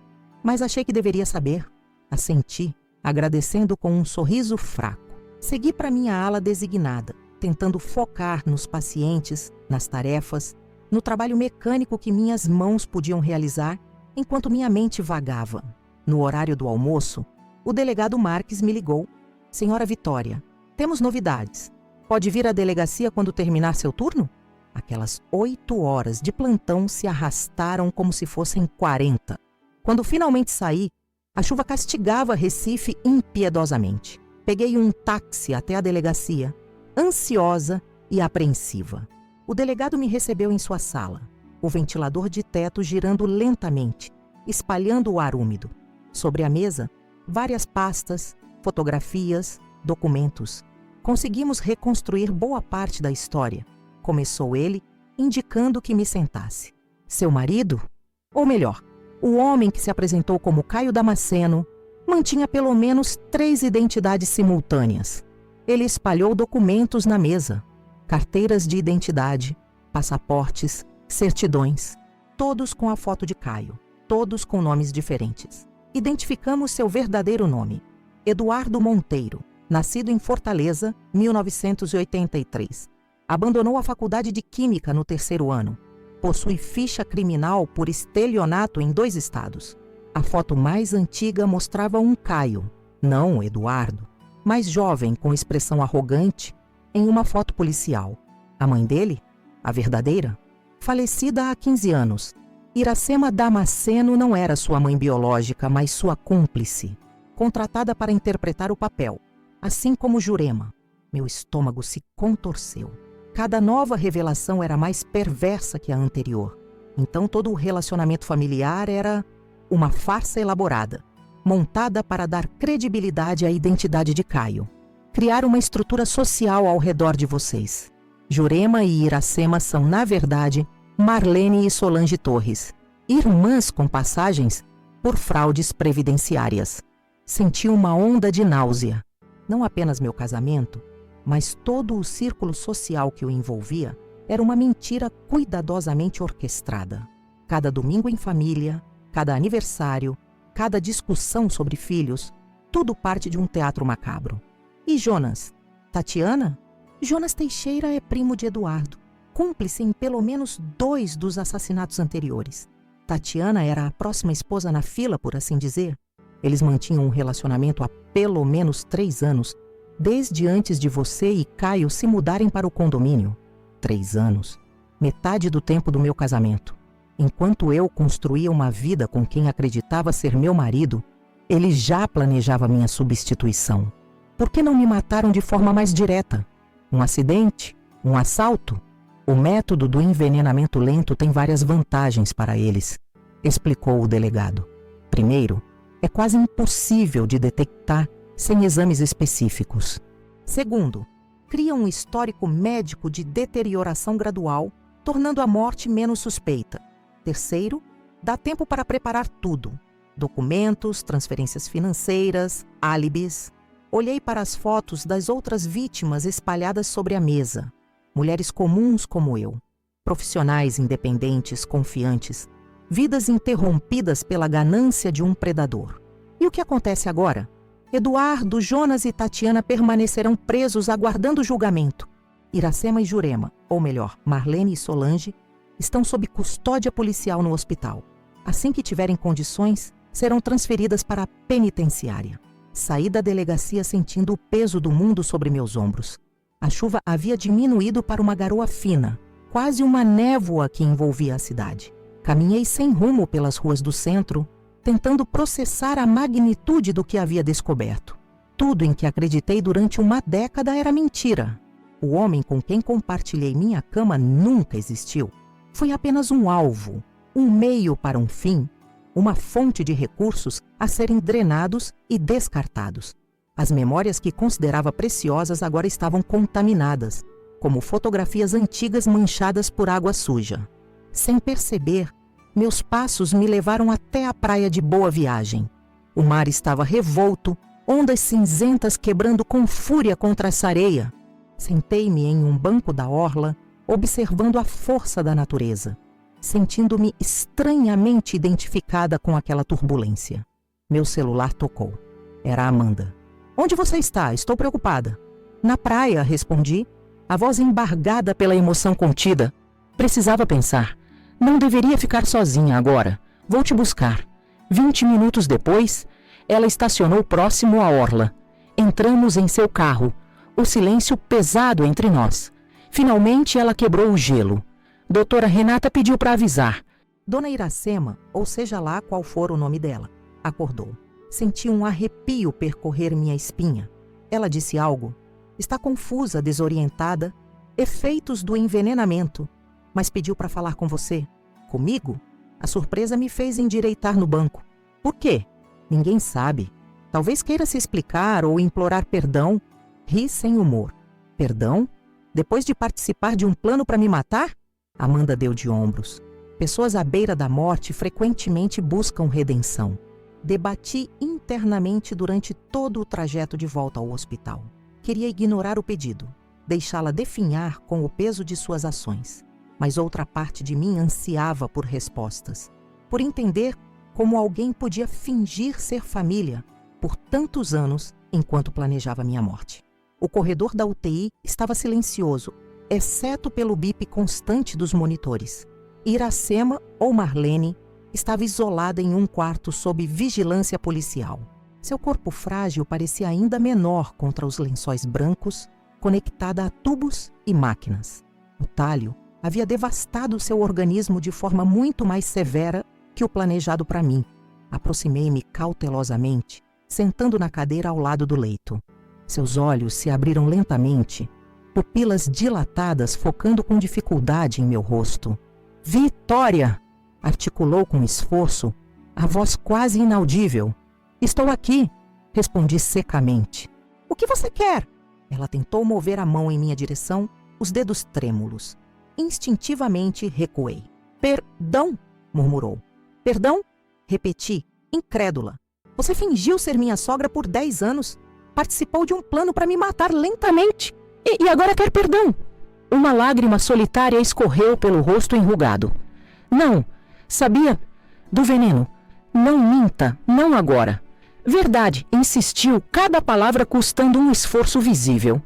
S1: Mas achei que deveria saber. Assenti, agradecendo com um sorriso fraco. Segui para minha ala designada, tentando focar nos pacientes, nas tarefas, no trabalho mecânico que minhas mãos podiam realizar, enquanto minha mente vagava. No horário do almoço, o delegado Marques me ligou. Senhora Vitória, temos novidades. Pode vir à delegacia quando terminar seu turno? Aquelas 8 horas de plantão se arrastaram como se fossem 40. Quando finalmente saí, a chuva castigava Recife impiedosamente. Peguei um táxi até a delegacia, ansiosa e apreensiva. O delegado me recebeu em sua sala, o ventilador de teto girando lentamente, espalhando o ar úmido. Sobre a mesa, várias pastas, fotografias, documentos. Conseguimos reconstruir boa parte da história. Começou ele, indicando que me sentasse. Seu marido, ou melhor, o homem que se apresentou como Caio Damasceno, mantinha pelo menos 3 identidades simultâneas. Ele espalhou documentos na mesa, carteiras de identidade, passaportes, certidões, todos com a foto de Caio, todos com nomes diferentes. Identificamos seu verdadeiro nome, Eduardo Monteiro, nascido em Fortaleza, 1983. Abandonou a faculdade de Química no 3º ano. Possui ficha criminal por estelionato em 2 estados. A foto mais antiga mostrava um Caio, não Eduardo, mais jovem com expressão arrogante, em uma foto policial. A mãe dele, a verdadeira, falecida há 15 anos. Iracema Damasceno não era sua mãe biológica, mas sua cúmplice, contratada para interpretar o papel. Assim como Jurema, meu estômago se contorceu. Cada nova revelação era mais perversa que a anterior. Então todo o relacionamento familiar era uma farsa elaborada, montada para dar credibilidade à identidade de Caio. Criar uma estrutura social ao redor de vocês. Jurema e Iracema são, na verdade, Marlene e Solange Torres, irmãs com passagens por fraudes previdenciárias. Senti uma onda de náusea. Não apenas meu casamento, mas todo o círculo social que o envolvia era uma mentira cuidadosamente orquestrada. Cada domingo em família, cada aniversário, cada discussão sobre filhos, tudo parte de um teatro macabro. E Jonas? Tatiana? Jonas Teixeira é primo de Eduardo, cúmplice em pelo menos 2 dos assassinatos anteriores. Tatiana era a próxima esposa na fila, por assim dizer. Eles mantinham um relacionamento há pelo menos 3 anos, desde antes de você e Caio se mudarem para o condomínio. 3 anos. Metade do tempo do meu casamento. Enquanto eu construía uma vida com quem acreditava ser meu marido, ele já planejava minha substituição. Por que não me mataram de forma mais direta? Um acidente? Um assalto? O método do envenenamento lento tem várias vantagens para eles, explicou o delegado. Primeiro, é quase impossível de detectar sem exames específicos. Segundo, cria um histórico médico de deterioração gradual, tornando a morte menos suspeita. Terceiro, dá tempo para preparar tudo. Documentos, transferências financeiras, álibis. Olhei para as fotos das outras vítimas espalhadas sobre a mesa. Mulheres comuns como eu. Profissionais independentes, confiantes. Vidas interrompidas pela ganância de um predador. E o que acontece agora? Eduardo, Jonas e Tatiana permanecerão presos aguardando julgamento. Iracema e Jurema, ou melhor, Marlene e Solange, estão sob custódia policial no hospital. Assim que tiverem condições, serão transferidas para a penitenciária. Saí da delegacia sentindo o peso do mundo sobre meus ombros. A chuva havia diminuído para uma garoa fina, quase uma névoa que envolvia a cidade. Caminhei sem rumo pelas ruas do centro, tentando processar a magnitude do que havia descoberto. Tudo em que acreditei durante uma década era mentira. O homem com quem compartilhei minha cama nunca existiu. Foi apenas um alvo, um meio para um fim, uma fonte de recursos a serem drenados e descartados. As memórias que considerava preciosas agora estavam contaminadas, como fotografias antigas manchadas por água suja. Sem perceber, meus passos me levaram até a praia de Boa Viagem. O mar estava revolto, ondas cinzentas quebrando com fúria contra essa areia. Sentei-me em um banco da orla, observando a força da natureza, sentindo-me estranhamente identificada com aquela turbulência. Meu celular tocou. Era Amanda. "Onde você está? Estou preocupada." "Na praia", respondi, a voz embargada pela emoção contida. Precisava pensar. "Não deveria ficar sozinha agora. Vou te buscar." 20 minutos depois, ela estacionou próximo à orla. Entramos em seu carro, o silêncio pesado entre nós. Finalmente ela quebrou o gelo. Doutora Renata pediu para avisar. Dona Iracema, ou seja lá qual for o nome dela, acordou. Senti um arrepio percorrer minha espinha. Ela disse algo. Está confusa, desorientada. Efeitos do envenenamento. Mas pediu para falar com você. Comigo? A surpresa me fez endireitar no banco. Por quê? Ninguém sabe. Talvez queira se explicar ou implorar perdão. Ri sem humor. Perdão? Depois de participar de um plano para me matar? Amanda deu de ombros. Pessoas à beira da morte frequentemente buscam redenção. Debati internamente durante todo o trajeto de volta ao hospital. Queria ignorar o pedido, deixá-la definhar com o peso de suas ações. Mas outra parte de mim ansiava por respostas, por entender como alguém podia fingir ser família por tantos anos enquanto planejava minha morte. O corredor da UTI estava silencioso, exceto pelo bip constante dos monitores. Iracema, ou Marlene, estava isolada em um quarto sob vigilância policial. Seu corpo frágil parecia ainda menor contra os lençóis brancos, conectada a tubos e máquinas. O talho havia devastado seu organismo de forma muito mais severa que o planejado para mim. Aproximei-me cautelosamente, sentando na cadeira ao lado do leito. Seus olhos se abriram lentamente, pupilas dilatadas focando com dificuldade em meu rosto. "Vitória!" articulou com esforço, a voz quase inaudível. "Estou aqui", respondi secamente. "O que você quer?" Ela tentou mover a mão em minha direção, os dedos trêmulos. Instintivamente recuei. "Perdão", murmurou. "Perdão?" Repeti, incrédula. "Você fingiu ser minha sogra por 10 anos. Participou de um plano para me matar lentamente. E agora quer perdão?" Uma lágrima solitária escorreu pelo rosto enrugado. "Não, sabia do veneno. Não minta, não agora." "Verdade", insistiu, cada palavra custando um esforço visível.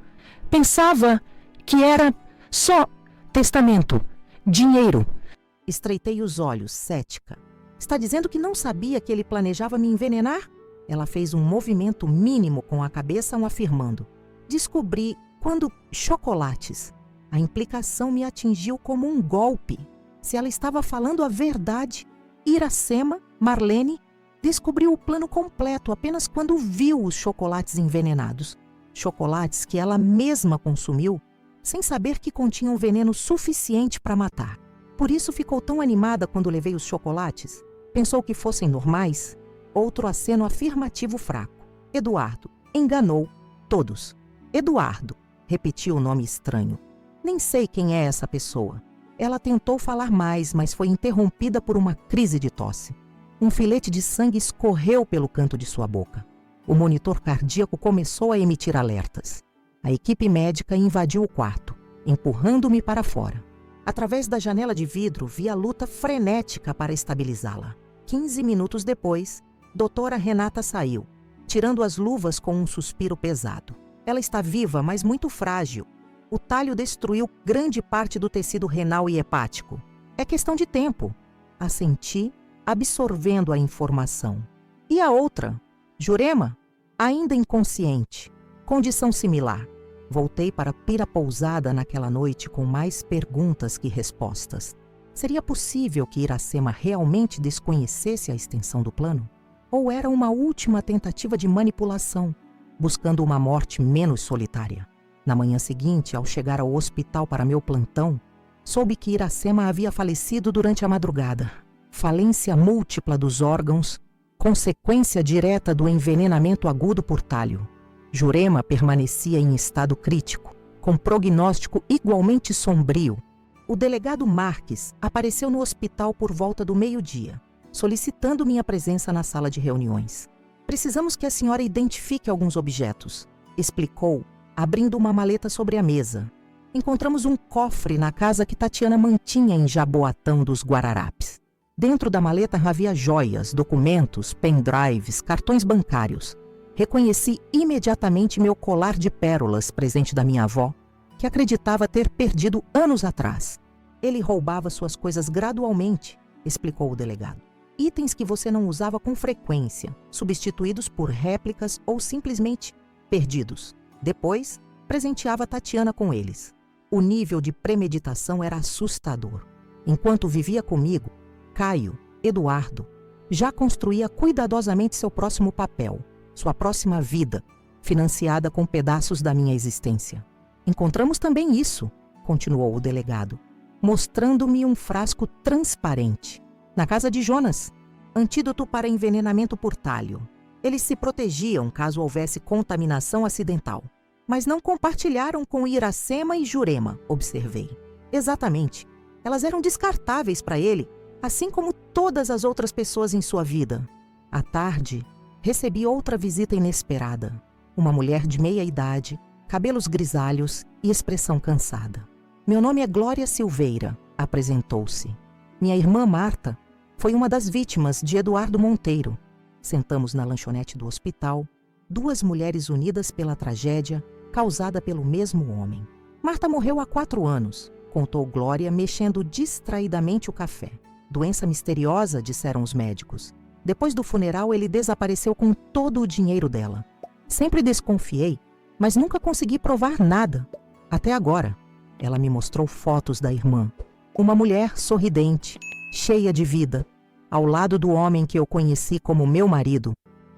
S1: "Pensava que era só testamento, dinheiro." Estreitei os olhos, cética. "Está dizendo que não sabia que ele planejava me envenenar?" Ela fez um movimento mínimo com a cabeça, afirmando. "Descobri quando chocolates." A implicação me atingiu como um golpe. Se ela estava falando a verdade, Iracema, Marlene, descobriu o plano completo apenas quando viu os chocolates envenenados. Chocolates que ela mesma consumiu, sem saber que continham veneno suficiente para matar. Por isso ficou tão animada quando levei os chocolates. Pensou que fossem normais? Outro aceno afirmativo fraco. "Eduardo, enganou todos." "Eduardo", repetiu o nome estranho. "Nem sei quem é essa pessoa." Ela tentou falar mais, mas foi interrompida por uma crise de tosse. Um filete de sangue escorreu pelo canto de sua boca. O monitor cardíaco começou a emitir alertas. A equipe médica invadiu o quarto, empurrando-me para fora. Através da janela de vidro, vi a luta frenética para estabilizá-la. 15 minutos depois, doutora Renata saiu, tirando as luvas com um suspiro pesado. Ela está viva, mas muito frágil. O talho destruiu grande parte do tecido renal e hepático. É questão de tempo. Assenti, absorvendo a informação. E a outra? Jurema? Ainda inconsciente. Condição similar. Voltei para Pirapousada naquela noite com mais perguntas que respostas. Seria possível que Iracema realmente desconhecesse a extensão do plano? Ou era uma última tentativa de manipulação, buscando uma morte menos solitária? Na manhã seguinte, ao chegar ao hospital para meu plantão, soube que Iracema havia falecido durante a madrugada. Falência múltipla dos órgãos, consequência direta do envenenamento agudo por talho. Jurema permanecia em estado crítico, com prognóstico igualmente sombrio. O delegado Marques apareceu no hospital por volta do meio-dia, solicitando minha presença na sala de reuniões. Precisamos que a senhora identifique alguns objetos, explicou, abrindo uma maleta sobre a mesa. Encontramos um cofre na casa que Tatiana mantinha em Jaboatão dos Guararapes. Dentro da maleta havia joias, documentos, pendrives, cartões bancários. Reconheci imediatamente meu colar de pérolas, presente da minha avó, que acreditava ter perdido anos atrás. Ele roubava suas coisas gradualmente, explicou o delegado. Itens que você não usava com frequência, substituídos por réplicas ou simplesmente perdidos. Depois, presenteava Tatiana com eles. O nível de premeditação era assustador. Enquanto vivia comigo, Caio, Eduardo, já construía cuidadosamente seu próximo papel, sua próxima vida, financiada com pedaços da minha existência. Encontramos também isso, continuou o delegado, mostrando-me um frasco transparente. Na casa de Jonas, antídoto para envenenamento por talho. Eles se protegiam caso houvesse contaminação acidental. Mas não compartilharam com Iracema e Jurema, observei. Exatamente. Elas eram descartáveis para ele, assim como todas as outras pessoas em sua vida. À tarde, recebi outra visita inesperada. Uma mulher de meia idade, cabelos grisalhos e expressão cansada. Meu nome é Glória Silveira, apresentou-se. Minha irmã Marta foi uma das vítimas de Eduardo Monteiro. Sentamos na lanchonete do hospital, duas mulheres unidas pela tragédia causada pelo mesmo homem. Marta morreu há 4 anos, contou Glória, mexendo distraidamente o café. Doença misteriosa, disseram os médicos. Depois do funeral, ele desapareceu com todo o dinheiro dela. Sempre desconfiei, mas nunca consegui provar nada. Até agora, ela me mostrou fotos da irmã. Uma mulher sorridente, cheia de vida, ao lado do homem que eu conheci como meu marido.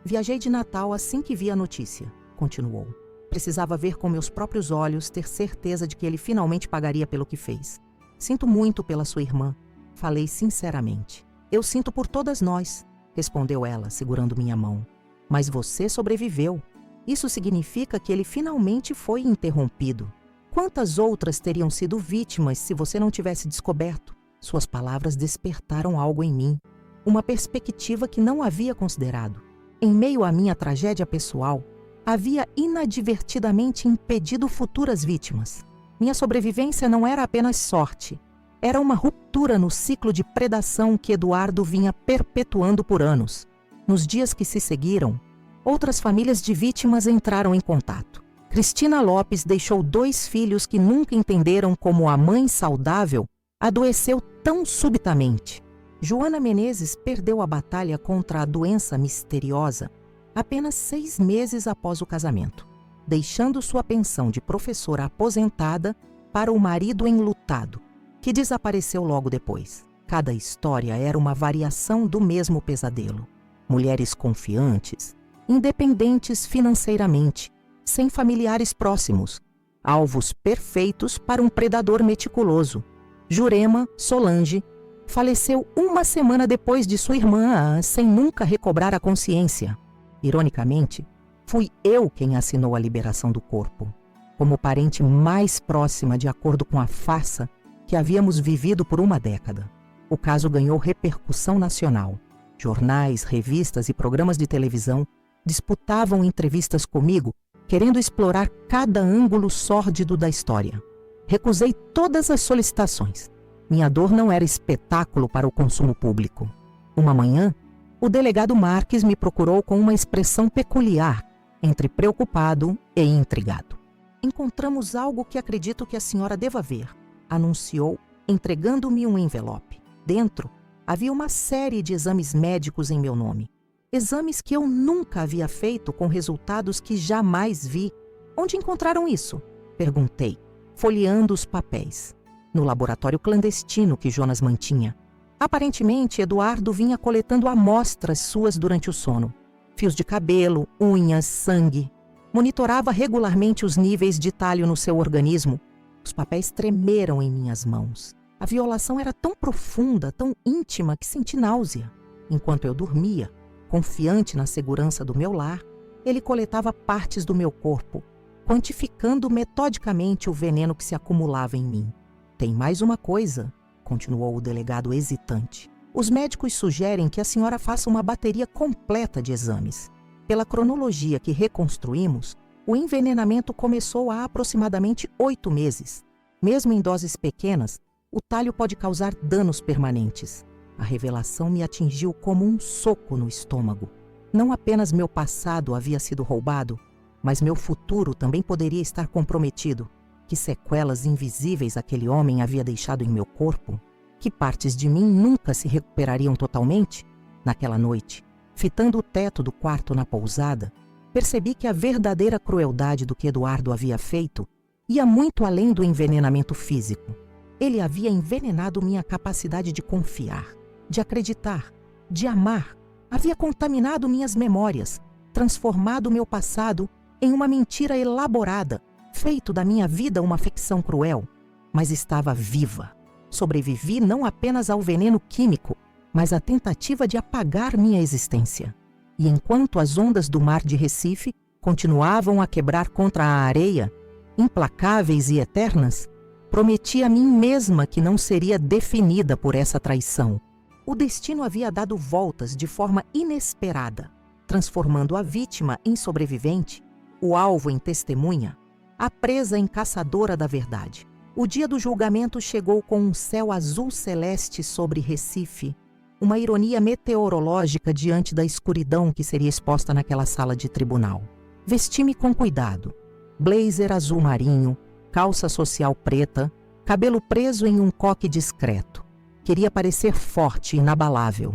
S1: Viajei de Natal assim que vi a notícia, continuou. Precisava ver com meus próprios olhos, ter certeza de que ele finalmente pagaria pelo que fez. Sinto muito pela sua irmã. Falei sinceramente. Eu sinto por todas nós, respondeu ela, segurando minha mão. Mas você sobreviveu. Isso significa que ele finalmente foi interrompido. Quantas outras teriam sido vítimas se você não tivesse descoberto? Suas palavras despertaram algo em mim, uma perspectiva que não havia considerado. Em meio à minha tragédia pessoal, havia inadvertidamente impedido futuras vítimas. Minha sobrevivência não era apenas sorte, era uma ruptura no ciclo de predação que Eduardo vinha perpetuando por anos. Nos dias que se seguiram, outras famílias de vítimas entraram em contato. Cristina Lopes deixou 2 filhos que nunca entenderam como a mãe saudável adoeceu tão subitamente. Joana Menezes perdeu a batalha contra a doença misteriosa apenas 6 meses após o casamento, deixando sua pensão de professora aposentada para o marido enlutado, que desapareceu logo depois. Cada história era uma variação do mesmo pesadelo. Mulheres confiantes, independentes financeiramente, sem familiares próximos, alvos perfeitos para um predador meticuloso. Jurema, Solange, faleceu 1 semana depois de sua irmã, sem nunca recobrar a consciência. Ironicamente, fui eu quem assinou a liberação do corpo, como parente mais próxima de acordo com a farsa que havíamos vivido por 1 década. O caso ganhou repercussão nacional. Jornais, revistas e programas de televisão disputavam entrevistas comigo, querendo explorar cada ângulo sórdido da história. Recusei todas as solicitações. Minha dor não era espetáculo para o consumo público. Uma manhã, o delegado Marques me procurou com uma expressão peculiar, entre preocupado e intrigado. encontramos algo que acredito que a senhora deva ver, anunciou, entregando-me um envelope. Dentro, havia uma série de exames médicos em meu nome. Exames que eu nunca havia feito com resultados que jamais vi. Onde encontraram isso? Perguntei, folheando os papéis. No laboratório clandestino que Jonas mantinha. Aparentemente, Eduardo vinha coletando amostras suas durante o sono. Fios de cabelo, unhas, sangue. Monitorava regularmente os níveis de talho no seu organismo. Os papéis tremeram em minhas mãos. A violação era tão profunda, tão íntima, que senti náusea. Enquanto eu dormia, confiante na segurança do meu lar, ele coletava partes do meu corpo, quantificando metodicamente o veneno que se acumulava em mim. Tem mais uma coisa, continuou o delegado hesitante. Os médicos sugerem que a senhora faça uma bateria completa de exames. Pela cronologia que reconstruímos, o envenenamento começou há aproximadamente 8 meses. Mesmo em doses pequenas, o talho pode causar danos permanentes. A revelação me atingiu como um soco no estômago. Não apenas meu passado havia sido roubado, mas meu futuro também poderia estar comprometido. Que sequelas invisíveis aquele homem havia deixado em meu corpo? Que partes de mim nunca se recuperariam totalmente? Naquela noite, fitando o teto do quarto na pousada, percebi que a verdadeira crueldade do que Eduardo havia feito ia muito além do envenenamento físico. Ele havia envenenado minha capacidade de confiar, de acreditar, de amar. Havia contaminado minhas memórias, transformado meu passado em uma mentira elaborada, feito da minha vida uma ficção cruel. Mas estava viva. Sobrevivi não apenas ao veneno químico, mas à tentativa de apagar minha existência. E enquanto as ondas do mar de Recife continuavam a quebrar contra a areia, implacáveis e eternas, prometi a mim mesma que não seria definida por essa traição. O destino havia dado voltas de forma inesperada, transformando a vítima em sobrevivente, o alvo em testemunha, a presa em caçadora da verdade. O dia do julgamento chegou com um céu azul celeste sobre Recife, uma ironia meteorológica diante da escuridão que seria exposta naquela sala de tribunal. Vesti-me com cuidado. Blazer azul marinho, calça social preta, cabelo preso em um coque discreto. Queria parecer forte e inabalável.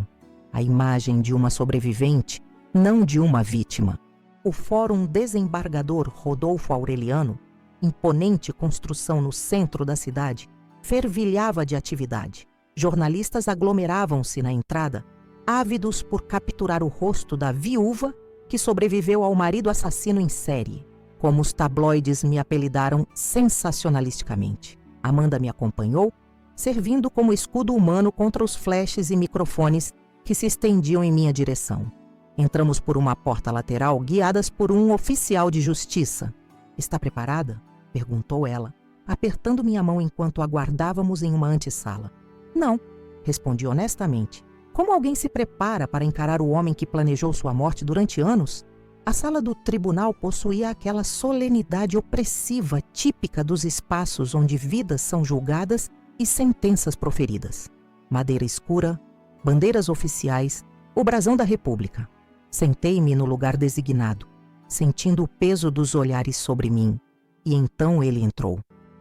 S1: A imagem de uma sobrevivente, não de uma vítima. O Fórum Desembargador Rodolfo Aureliano, imponente construção no centro da cidade, fervilhava de atividade. Jornalistas aglomeravam-se na entrada, ávidos por capturar o rosto da viúva que sobreviveu ao marido assassino em série, como os tabloides me apelidaram sensacionalisticamente. Amanda me acompanhou, servindo como escudo humano contra os flashes e microfones que se estendiam em minha direção. Entramos por uma porta lateral, guiadas por um oficial de justiça. "Está preparada?" perguntou ela, apertando minha mão enquanto aguardávamos em uma antessala. "Não", respondi honestamente. Como alguém se prepara para encarar o homem que planejou sua morte durante anos? A sala do tribunal possuía aquela solenidade opressiva típica dos espaços onde vidas são julgadas e sentenças proferidas. Madeira escura, bandeiras oficiais, o brasão da República. Sentei-me no lugar designado, sentindo o peso dos olhares sobre mim. E então ele entrou.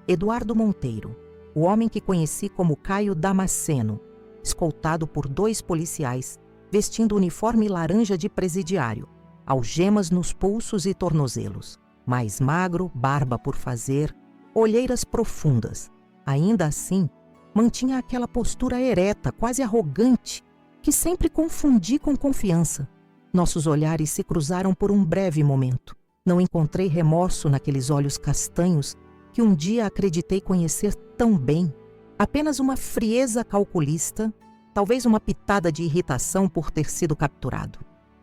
S1: Eduardo Monteiro, o homem que conheci como Caio Damasceno, escoltado por 2 policiais, vestindo uniforme laranja de presidiário, algemas nos pulsos e tornozelos. Mais magro, barba por fazer, olheiras profundas. Ainda assim, mantinha aquela postura ereta, quase arrogante, que sempre confundi com confiança. Nossos olhares se cruzaram por um breve momento. Não encontrei remorso naqueles olhos castanhos que um dia acreditei conhecer tão bem. Apenas uma frieza calculista, talvez uma pitada de irritação por ter sido capturado.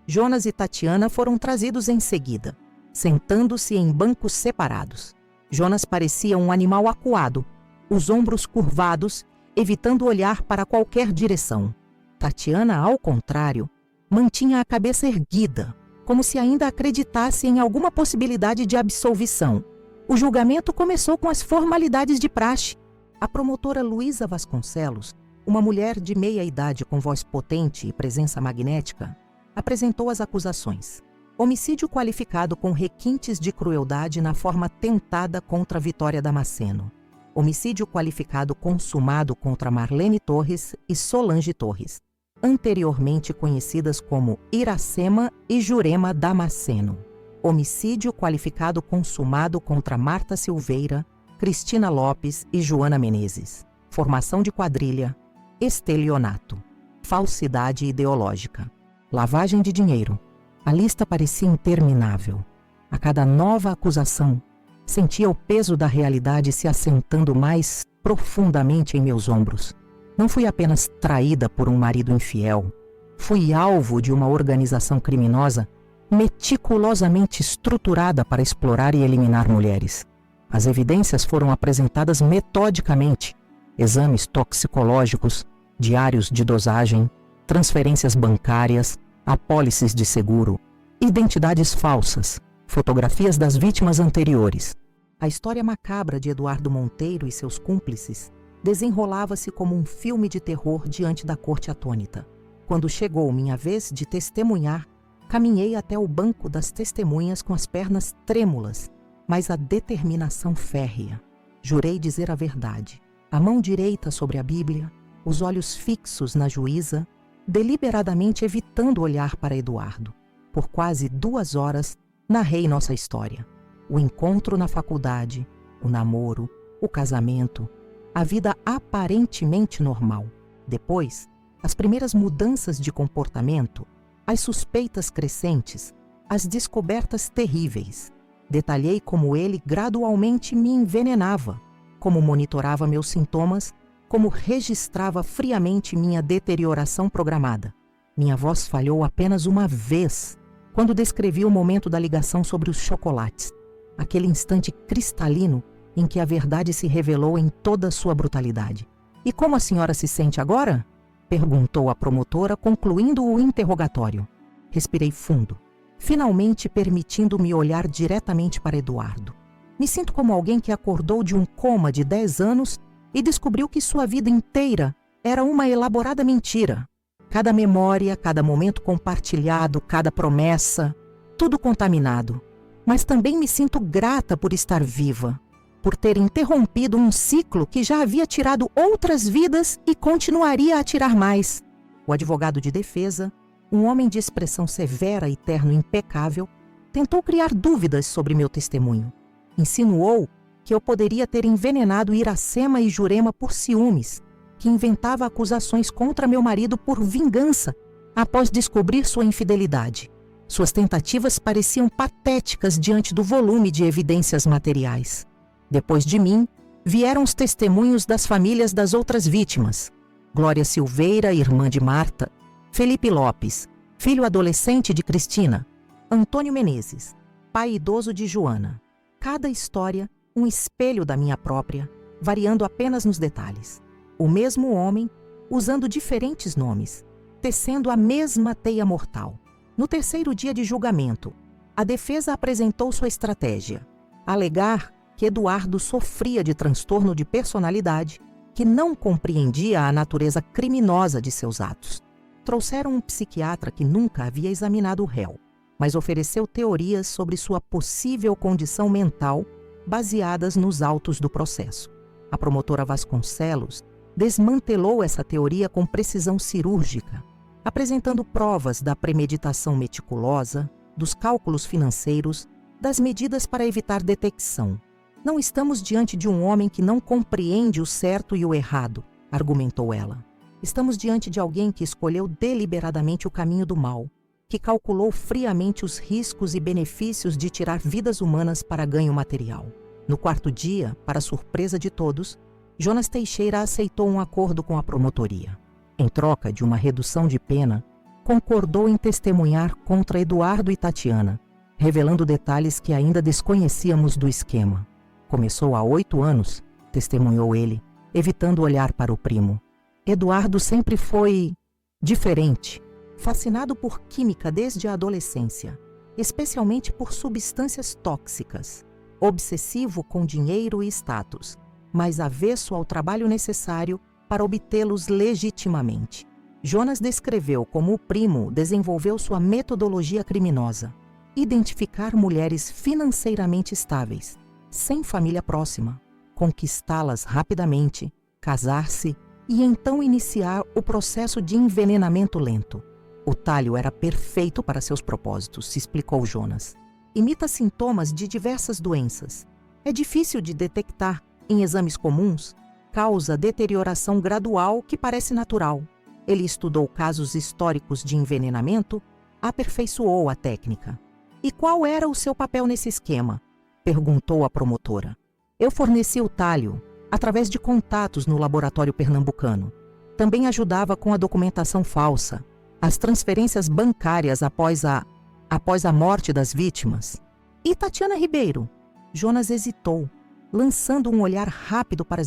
S1: Jonas e Tatiana foram trazidos em seguida, sentando-se em bancos separados. Jonas parecia um animal acuado, os ombros curvados, evitando olhar para qualquer direção. Tatiana, ao contrário, mantinha a cabeça erguida, como se ainda acreditasse em alguma possibilidade de absolvição. O julgamento começou com as formalidades de praxe. A promotora Luísa Vasconcelos, uma mulher de meia idade com voz potente e presença magnética, apresentou as acusações. Homicídio qualificado com requintes de crueldade na forma tentada contra Vitória Damasceno. Homicídio qualificado consumado contra Marlene Torres e Solange Torres, anteriormente conhecidas como Iracema e Jurema Damasceno. Homicídio qualificado consumado contra Marta Silveira, Cristina Lopes e Joana Menezes. Formação de quadrilha, estelionato, falsidade ideológica, lavagem de dinheiro. A lista parecia interminável. A cada nova acusação, sentia o peso da realidade se assentando mais profundamente em meus ombros. Não fui apenas traída por um marido infiel. Fui alvo de uma organização criminosa meticulosamente estruturada para explorar e eliminar mulheres. As evidências foram apresentadas metodicamente. Exames toxicológicos, diários de dosagem, transferências bancárias, apólices de seguro, identidades falsas, fotografias das vítimas anteriores. A história macabra de Eduardo Monteiro e seus cúmplices desenrolava-se como um filme de terror diante da corte atônita. Quando chegou minha vez de testemunhar, caminhei até o banco das testemunhas com as pernas trêmulas, mas a determinação férrea. Jurei dizer a verdade. A mão direita sobre a Bíblia, os olhos fixos na juíza, deliberadamente evitando olhar para Eduardo. Por quase 2 horas, narrei nossa história. O encontro na faculdade, o namoro, o casamento, a vida aparentemente normal. Depois, as primeiras mudanças de comportamento, as suspeitas crescentes, as descobertas terríveis. Detalhei como ele gradualmente me envenenava, como monitorava meus sintomas, como registrava friamente minha deterioração programada. Minha voz falhou apenas uma vez, quando descrevi o momento da ligação sobre os chocolates, aquele instante cristalino em que a verdade se revelou em toda sua brutalidade. "E como a senhora se sente agora?" perguntou a promotora, concluindo o interrogatório. Respirei fundo, finalmente permitindo-me olhar diretamente para Eduardo. Me sinto como alguém que acordou de um coma de 10 anos e descobriu que sua vida inteira era uma elaborada mentira. Cada memória, cada momento compartilhado, cada promessa, tudo contaminado. Mas também me sinto grata por estar viva, por ter interrompido um ciclo que já havia tirado outras vidas e continuaria a tirar mais. O advogado de defesa, um homem de expressão severa e terno impecável, tentou criar dúvidas sobre meu testemunho. Insinuou que eu poderia ter envenenado Iracema e Jurema por ciúmes, que inventava acusações contra meu marido por vingança após descobrir sua infidelidade. Suas tentativas pareciam patéticas diante do volume de evidências materiais. Depois de mim, vieram os testemunhos das famílias das outras vítimas. Glória Silveira, irmã de Marta, Felipe Lopes, filho adolescente de Cristina, Antônio Menezes, pai idoso de Joana. Cada história, um espelho da minha própria, variando apenas nos detalhes. O mesmo homem, usando diferentes nomes, tecendo a mesma teia mortal. No terceiro dia de julgamento, a defesa apresentou sua estratégia: alegar que Eduardo sofria de transtorno de personalidade, que não compreendia a natureza criminosa de seus atos. Trouxeram um psiquiatra que nunca havia examinado o réu, mas ofereceu teorias sobre sua possível condição mental baseadas nos autos do processo. A promotora Vasconcelos desmantelou essa teoria com precisão cirúrgica, apresentando provas da premeditação meticulosa, dos cálculos financeiros, das medidas para evitar detecção. "Não estamos diante de um homem que não compreende o certo e o errado", argumentou ela. "Estamos diante de alguém que escolheu deliberadamente o caminho do mal, que calculou friamente os riscos e benefícios de tirar vidas humanas para ganho material." No quarto dia, para surpresa de todos, Jonas Teixeira aceitou um acordo com a promotoria. Em troca de uma redução de pena, concordou em testemunhar contra Eduardo e Tatiana, revelando detalhes que ainda desconhecíamos do esquema. "Começou há 8 anos", testemunhou ele, evitando olhar para o primo. "Eduardo sempre foi diferente, fascinado por química desde a adolescência, especialmente por substâncias tóxicas, obsessivo com dinheiro e status, mas avesso ao trabalho necessário para obtê-los legitimamente." Jonas descreveu como o primo desenvolveu sua metodologia criminosa. identificar mulheres financeiramente estáveis, sem família próxima, conquistá-las rapidamente, casar-se e então iniciar o processo de envenenamento lento. O talho era perfeito para seus propósitos, se explicou Jonas. Imita sintomas de diversas doenças. É difícil de detectar em exames comuns, causa deterioração gradual que parece natural. Ele estudou casos históricos de envenenamento, aperfeiçoou a técnica. E qual era o seu papel nesse esquema? Perguntou a promotora. Eu forneci o talho através de contatos no laboratório pernambucano. Também ajudava com a documentação falsa, as transferências bancárias após a morte das vítimas. E Tatiana Ribeiro? Jonas hesitou, lançando um olhar rápido para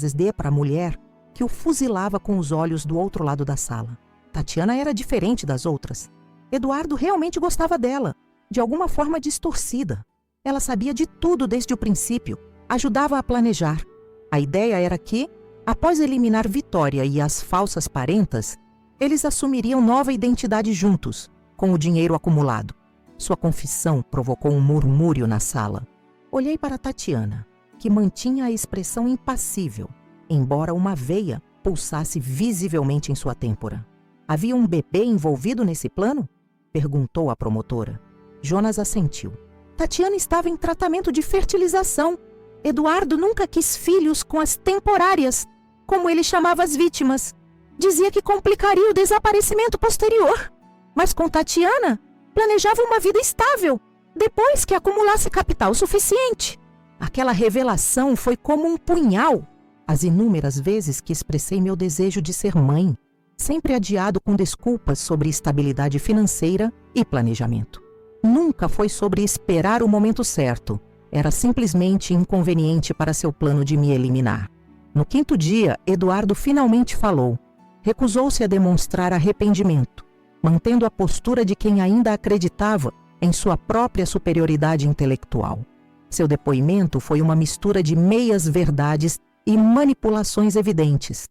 S1: a mulher que o fuzilava com os olhos do outro lado da sala. Tatiana era diferente das outras. Eduardo realmente gostava dela, de alguma forma distorcida. Ela sabia de tudo desde o princípio, ajudava a planejar. A ideia era que, após eliminar Vitória e as falsas parentas, eles assumiriam nova identidade juntos, com o dinheiro acumulado. Sua confissão provocou um murmúrio na sala. Olhei para Tatiana, que mantinha a expressão impassível, embora uma veia pulsasse visivelmente em sua têmpora. Havia um bebê envolvido nesse plano? Perguntou a promotora. Jonas assentiu. Tatiana estava em tratamento de fertilização. Eduardo nunca quis filhos com as temporárias, como ele chamava as vítimas. Dizia que complicaria o desaparecimento posterior. Mas com Tatiana, planejava uma vida estável, depois que acumulasse capital suficiente. Aquela revelação foi como um punhal. As inúmeras vezes que expressei meu desejo de ser mãe, sempre adiado com desculpas sobre estabilidade financeira e planejamento. Nunca foi sobre esperar o momento certo. Era simplesmente inconveniente para seu plano de me eliminar. No quinto dia, Eduardo finalmente falou. Recusou-se a demonstrar arrependimento, mantendo a postura de quem ainda acreditava em sua própria superioridade intelectual. Seu depoimento foi uma mistura de meias-verdades e manipulações evidentes.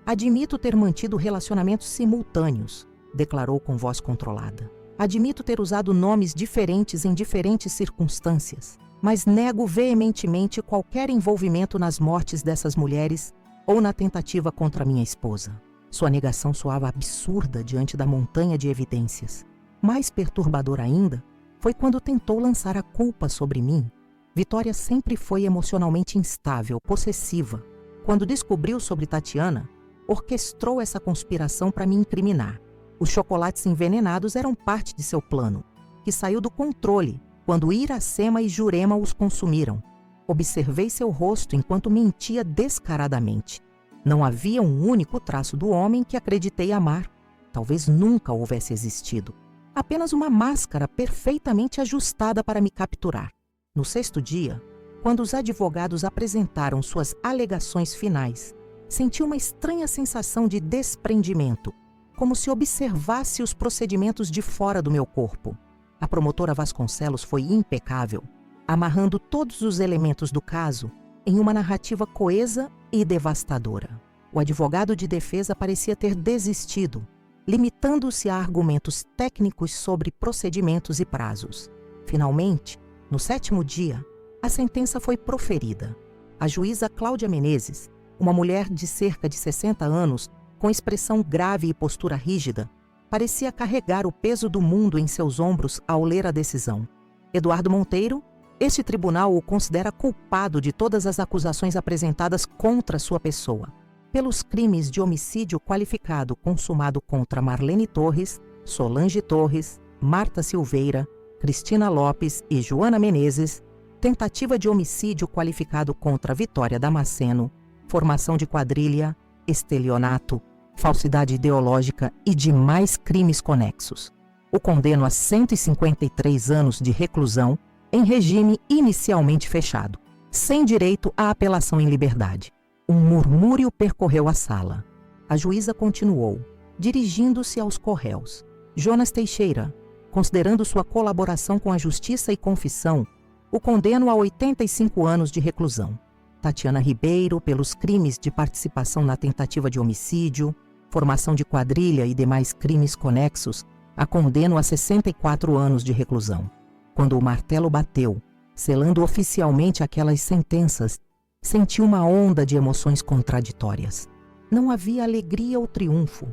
S1: Admito ter mantido relacionamentos simultâneos, declarou com voz controlada. Admito ter usado nomes diferentes em diferentes circunstâncias, mas nego veementemente qualquer envolvimento nas mortes dessas mulheres ou na tentativa contra minha esposa. Sua negação soava absurda diante da montanha de evidências. Mais perturbador ainda foi quando tentou lançar a culpa sobre mim. Vitória sempre foi emocionalmente instável, possessiva. Quando descobriu sobre Tatiana, orquestrou essa conspiração para me incriminar. Os chocolates envenenados eram parte de seu plano, que saiu do controle quando Iracema e Jurema os consumiram. Observei seu rosto enquanto mentia descaradamente. Não havia um único traço do homem que acreditei amar. Talvez nunca houvesse existido. Apenas uma máscara perfeitamente ajustada para me capturar. No sexto dia, quando os advogados apresentaram suas alegações finais, senti uma estranha sensação de desprendimento, como se observasse os procedimentos de fora do meu corpo. A promotora Vasconcelos foi impecável, amarrando todos os elementos do caso em uma narrativa coesa e devastadora. O advogado de defesa parecia ter desistido, limitando-se a argumentos técnicos sobre procedimentos e prazos. Finalmente, no sétimo dia, a sentença foi proferida. A juíza Cláudia Menezes, uma mulher de cerca de 60 anos, com expressão grave e postura rígida, parecia carregar o peso do mundo em seus ombros ao ler a decisão. Eduardo Monteiro, este tribunal o considera culpado de todas as acusações apresentadas contra sua pessoa, pelos crimes de homicídio qualificado consumado contra Marlene Torres, Solange Torres, Marta Silveira, Cristina Lopes e Joana Menezes, tentativa de homicídio qualificado contra Vitória Damasceno, formação de quadrilha, estelionato, falsidade ideológica e demais crimes conexos. O condeno a 153 anos de reclusão em regime inicialmente fechado, sem direito à apelação em liberdade. Um murmúrio percorreu a sala. A juíza continuou, dirigindo-se aos corréus. Jonas Teixeira, considerando sua colaboração com a justiça e confissão, o condeno a 85 anos de reclusão. Tatiana Ribeiro, pelos crimes de participação na tentativa de homicídio, formação de quadrilha e demais crimes conexos, a condeno a 64 anos de reclusão. Quando o martelo bateu, selando oficialmente aquelas sentenças, senti uma onda de emoções contraditórias. Não havia alegria ou triunfo,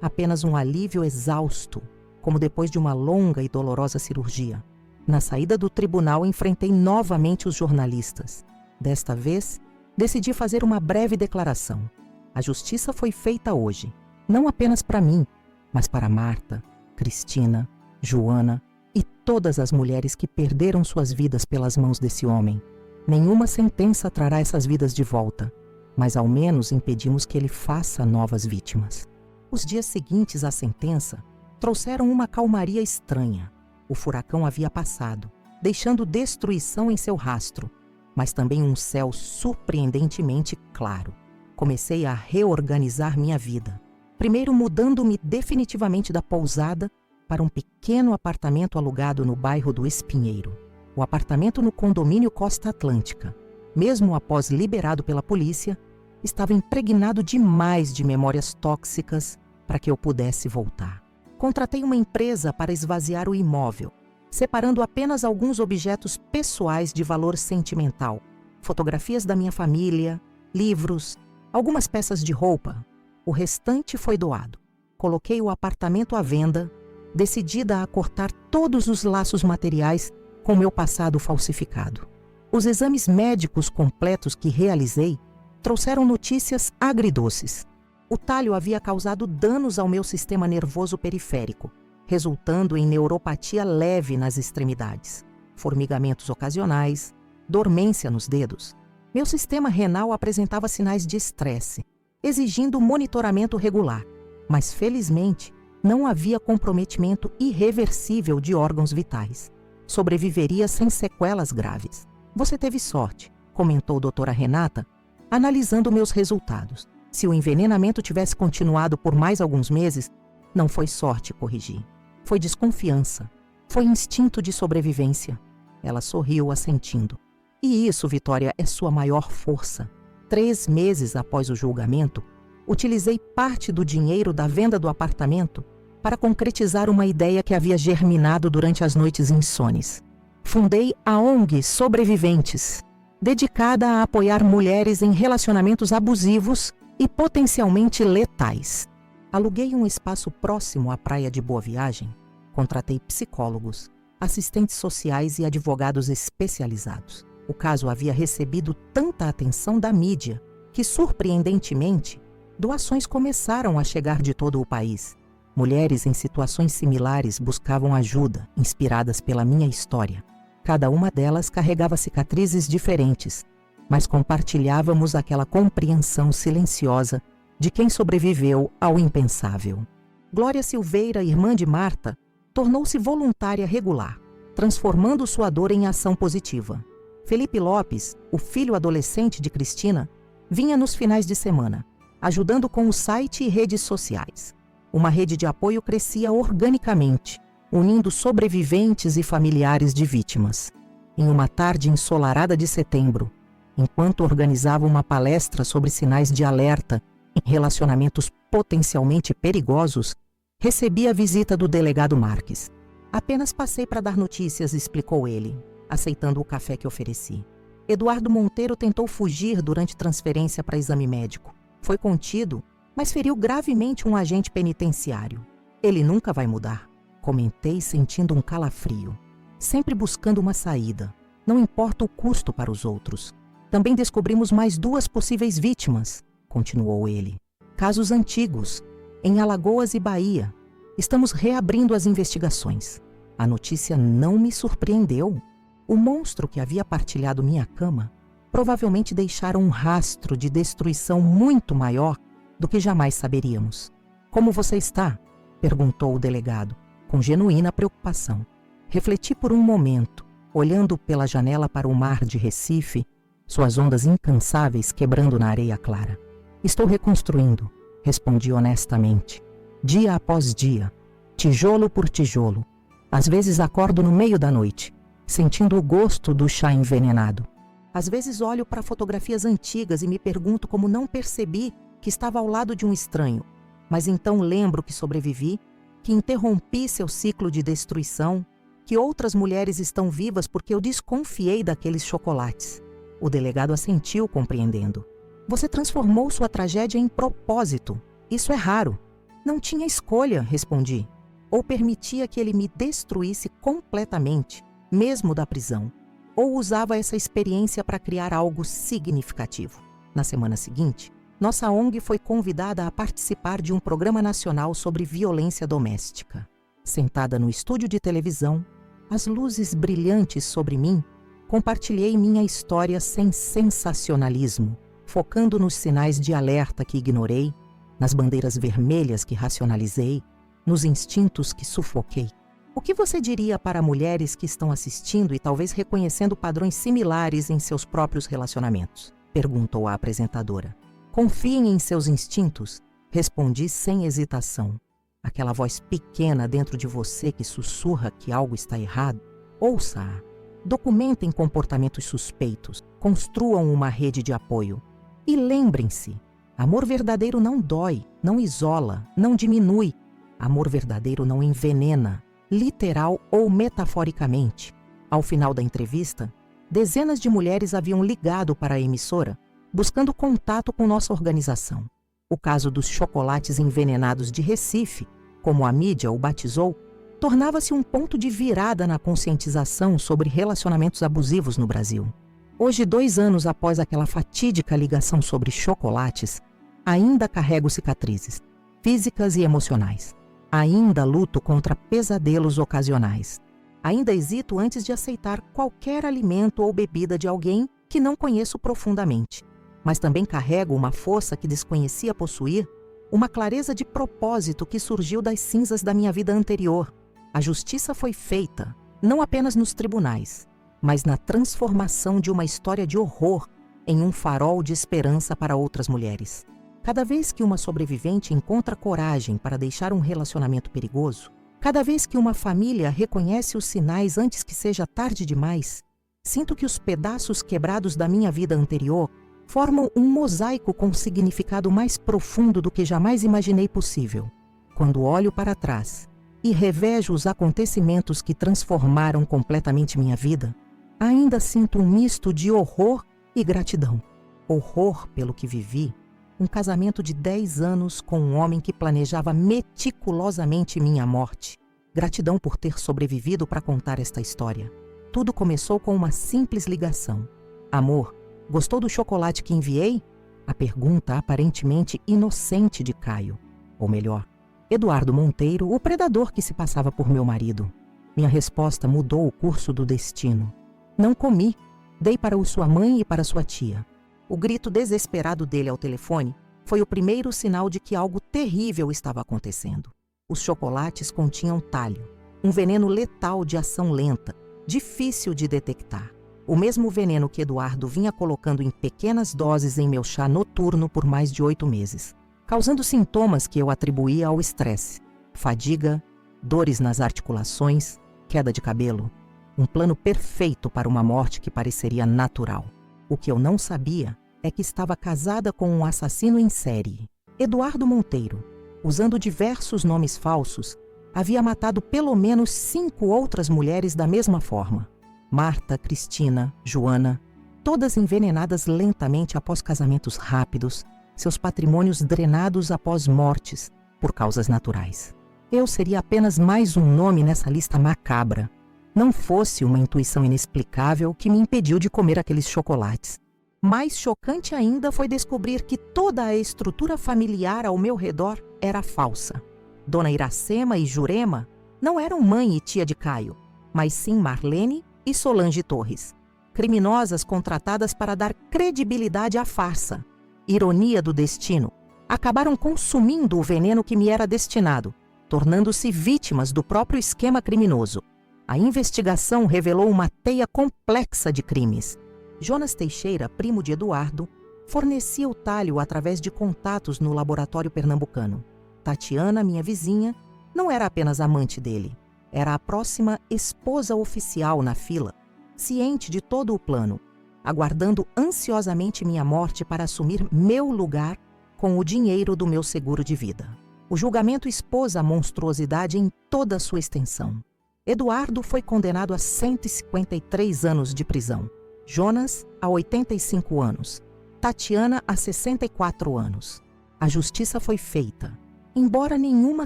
S1: apenas um alívio exausto, como depois de uma longa e dolorosa cirurgia. Na saída do tribunal, enfrentei novamente os jornalistas. Desta vez, decidi fazer uma breve declaração. A justiça foi feita hoje, não apenas para mim, mas para Marta, Cristina, Joana e todas as mulheres que perderam suas vidas pelas mãos desse homem. Nenhuma sentença trará essas vidas de volta, mas ao menos impedimos que ele faça novas vítimas. Os dias seguintes à sentença trouxeram uma calmaria estranha. O furacão havia passado, deixando destruição em seu rastro, mas também um céu surpreendentemente claro. Comecei a reorganizar minha vida. Primeiro mudando-me definitivamente da pousada para um pequeno apartamento alugado no bairro do Espinheiro. O apartamento no condomínio Costa Atlântica, mesmo após liberado pela polícia, estava impregnado demais de memórias tóxicas para que eu pudesse voltar. Contratei uma empresa para esvaziar o imóvel, separando apenas alguns objetos pessoais de valor sentimental, fotografias da minha família, livros, algumas peças de roupa. O restante foi doado. Coloquei o apartamento à venda, decidida a cortar todos os laços materiais com meu passado falsificado. Os exames médicos completos que realizei trouxeram notícias agridoces. O talho havia causado danos ao meu sistema nervoso periférico, resultando em neuropatia leve nas extremidades, formigamentos ocasionais, dormência nos dedos. Meu sistema renal apresentava sinais de estresse, exigindo monitoramento regular, mas felizmente não havia comprometimento irreversível de órgãos vitais. Sobreviveria sem sequelas graves. Você teve sorte, comentou doutora Renata, analisando meus resultados. Se o envenenamento tivesse continuado por mais alguns meses, não foi sorte, corrigi. Foi desconfiança. Foi instinto de sobrevivência. Ela sorriu, assentindo. E isso, Vitória, é sua maior força. 3 meses após o julgamento, utilizei parte do dinheiro da venda do apartamento para concretizar uma ideia que havia germinado durante as noites insones. Fundei a ONG Sobreviventes, dedicada a apoiar mulheres em relacionamentos abusivos e potencialmente letais. Aluguei um espaço próximo à praia de Boa Viagem, contratei psicólogos, assistentes sociais e advogados especializados. O caso havia recebido tanta atenção da mídia que, surpreendentemente, doações começaram a chegar de todo o país. Mulheres em situações similares buscavam ajuda, inspiradas pela minha história. Cada uma delas carregava cicatrizes diferentes, mas compartilhávamos aquela compreensão silenciosa de quem sobreviveu ao impensável. Glória Silveira, irmã de Marta, tornou-se voluntária regular, transformando sua dor em ação positiva. Felipe Lopes, o filho adolescente de Cristina, vinha nos finais de semana, ajudando com o site e redes sociais. Uma rede de apoio crescia organicamente, unindo sobreviventes e familiares de vítimas. Em uma tarde ensolarada de setembro, enquanto organizava uma palestra sobre sinais de alerta em relacionamentos potencialmente perigosos, recebi a visita do delegado Marques. Apenas passei para dar notícias, explicou ele, aceitando o café que ofereci. Eduardo Monteiro tentou fugir durante transferência para exame médico. Foi contido, mas feriu gravemente um agente penitenciário. Ele nunca vai mudar, comentei sentindo um calafrio. Sempre buscando uma saída, não importa o custo para os outros. Também descobrimos mais 2 possíveis vítimas, continuou ele. Casos antigos, em Alagoas e Bahia. Estamos reabrindo as investigações. A notícia não me surpreendeu. O monstro que havia partilhado minha cama provavelmente deixara um rastro de destruição muito maior do que jamais saberíamos. Como você está? Perguntou o delegado, com genuína preocupação. Refleti por um momento, olhando pela janela para o mar de Recife, suas ondas incansáveis quebrando na areia clara. Estou reconstruindo, respondi honestamente. Dia após dia, tijolo por tijolo. Às vezes acordo no meio da noite, sentindo o gosto do chá envenenado. Às vezes olho para fotografias antigas e me pergunto como não percebi que estava ao lado de um estranho, mas então lembro que sobrevivi, que interrompi seu ciclo de destruição, que outras mulheres estão vivas porque eu desconfiei daqueles chocolates. O delegado assentiu, compreendendo. Você transformou sua tragédia em propósito. Isso é raro. Não tinha escolha, respondi. Ou permitia que ele me destruísse completamente, mesmo da prisão, ou usava essa experiência para criar algo significativo. Na semana seguinte, nossa ONG foi convidada a participar de um programa nacional sobre violência doméstica. Sentada no estúdio de televisão, as luzes brilhantes sobre mim, compartilhei minha história sem sensacionalismo, focando nos sinais de alerta que ignorei, nas bandeiras vermelhas que racionalizei, nos instintos que sufoquei. O que você diria para mulheres que estão assistindo e talvez reconhecendo padrões similares em seus próprios relacionamentos? Perguntou a apresentadora. Confiem em seus instintos, respondi sem hesitação. Aquela voz pequena dentro de você que sussurra que algo está errado, ouça-a. Documentem comportamentos suspeitos, construam uma rede de apoio. E lembrem-se, amor verdadeiro não dói, não isola, não diminui. Amor verdadeiro não envenena, literal ou metaforicamente. Ao final da entrevista, dezenas de mulheres haviam ligado para a emissora, buscando contato com nossa organização. O caso dos chocolates envenenados de Recife, como a mídia o batizou, tornava-se um ponto de virada na conscientização sobre relacionamentos abusivos no Brasil. Hoje, 2 anos após aquela fatídica ligação sobre chocolates, ainda carrego cicatrizes, físicas e emocionais. Ainda luto contra pesadelos ocasionais. Ainda hesito antes de aceitar qualquer alimento ou bebida de alguém que não conheço profundamente. Mas também carrego uma força que desconhecia possuir, uma clareza de propósito que surgiu das cinzas da minha vida anterior. A justiça foi feita, não apenas nos tribunais, mas na transformação de uma história de horror em um farol de esperança para outras mulheres. Cada vez que uma sobrevivente encontra coragem para deixar um relacionamento perigoso, cada vez que uma família reconhece os sinais antes que seja tarde demais, sinto que os pedaços quebrados da minha vida anterior formam um mosaico com significado mais profundo do que jamais imaginei possível. Quando olho para trás e revejo os acontecimentos que transformaram completamente minha vida, ainda sinto um misto de horror e gratidão. Horror pelo que vivi, um casamento de 10 anos com um homem que planejava meticulosamente minha morte. Gratidão por ter sobrevivido para contar esta história. Tudo começou com uma simples ligação. Amor, gostou do chocolate que enviei? A pergunta aparentemente inocente de Caio. Ou melhor, Eduardo Monteiro, o predador que se passava por meu marido. Minha resposta mudou o curso do destino. Não comi. Dei para sua mãe e para sua tia. O grito desesperado dele ao telefone foi o primeiro sinal de que algo terrível estava acontecendo. Os chocolates continham talho, um veneno letal de ação lenta, difícil de detectar. O mesmo veneno que Eduardo vinha colocando em pequenas doses em meu chá noturno por mais de 8 meses, causando sintomas que eu atribuía ao estresse, fadiga, dores nas articulações, queda de cabelo. Um plano perfeito para uma morte que pareceria natural. O que eu não sabia é que estava casada com um assassino em série. Eduardo Monteiro, usando diversos nomes falsos, havia matado pelo menos 5 outras mulheres da mesma forma. Marta, Cristina, Joana, todas envenenadas lentamente após casamentos rápidos, seus patrimônios drenados após mortes por causas naturais. Eu seria apenas mais um nome nessa lista macabra. Não fosse uma intuição inexplicável que me impediu de comer aqueles chocolates. Mais chocante ainda foi descobrir que toda a estrutura familiar ao meu redor era falsa. Dona Iracema e Jurema não eram mãe e tia de Caio, mas sim Marlene e Solange Torres, criminosas contratadas para dar credibilidade à farsa. Ironia do destino, acabaram consumindo o veneno que me era destinado, tornando-se vítimas do próprio esquema criminoso. A investigação revelou uma teia complexa de crimes. Jonas Teixeira, primo de Eduardo, fornecia o talho através de contatos no laboratório pernambucano. Tatiana, minha vizinha, não era apenas amante dele, era a próxima esposa oficial na fila, ciente de todo o plano, aguardando ansiosamente minha morte para assumir meu lugar com o dinheiro do meu seguro de vida. O julgamento expôs a monstruosidade em toda a sua extensão. Eduardo foi condenado a 153 anos de prisão. Jonas, a 85 anos. Tatiana, a 64 anos. A justiça foi feita, embora nenhuma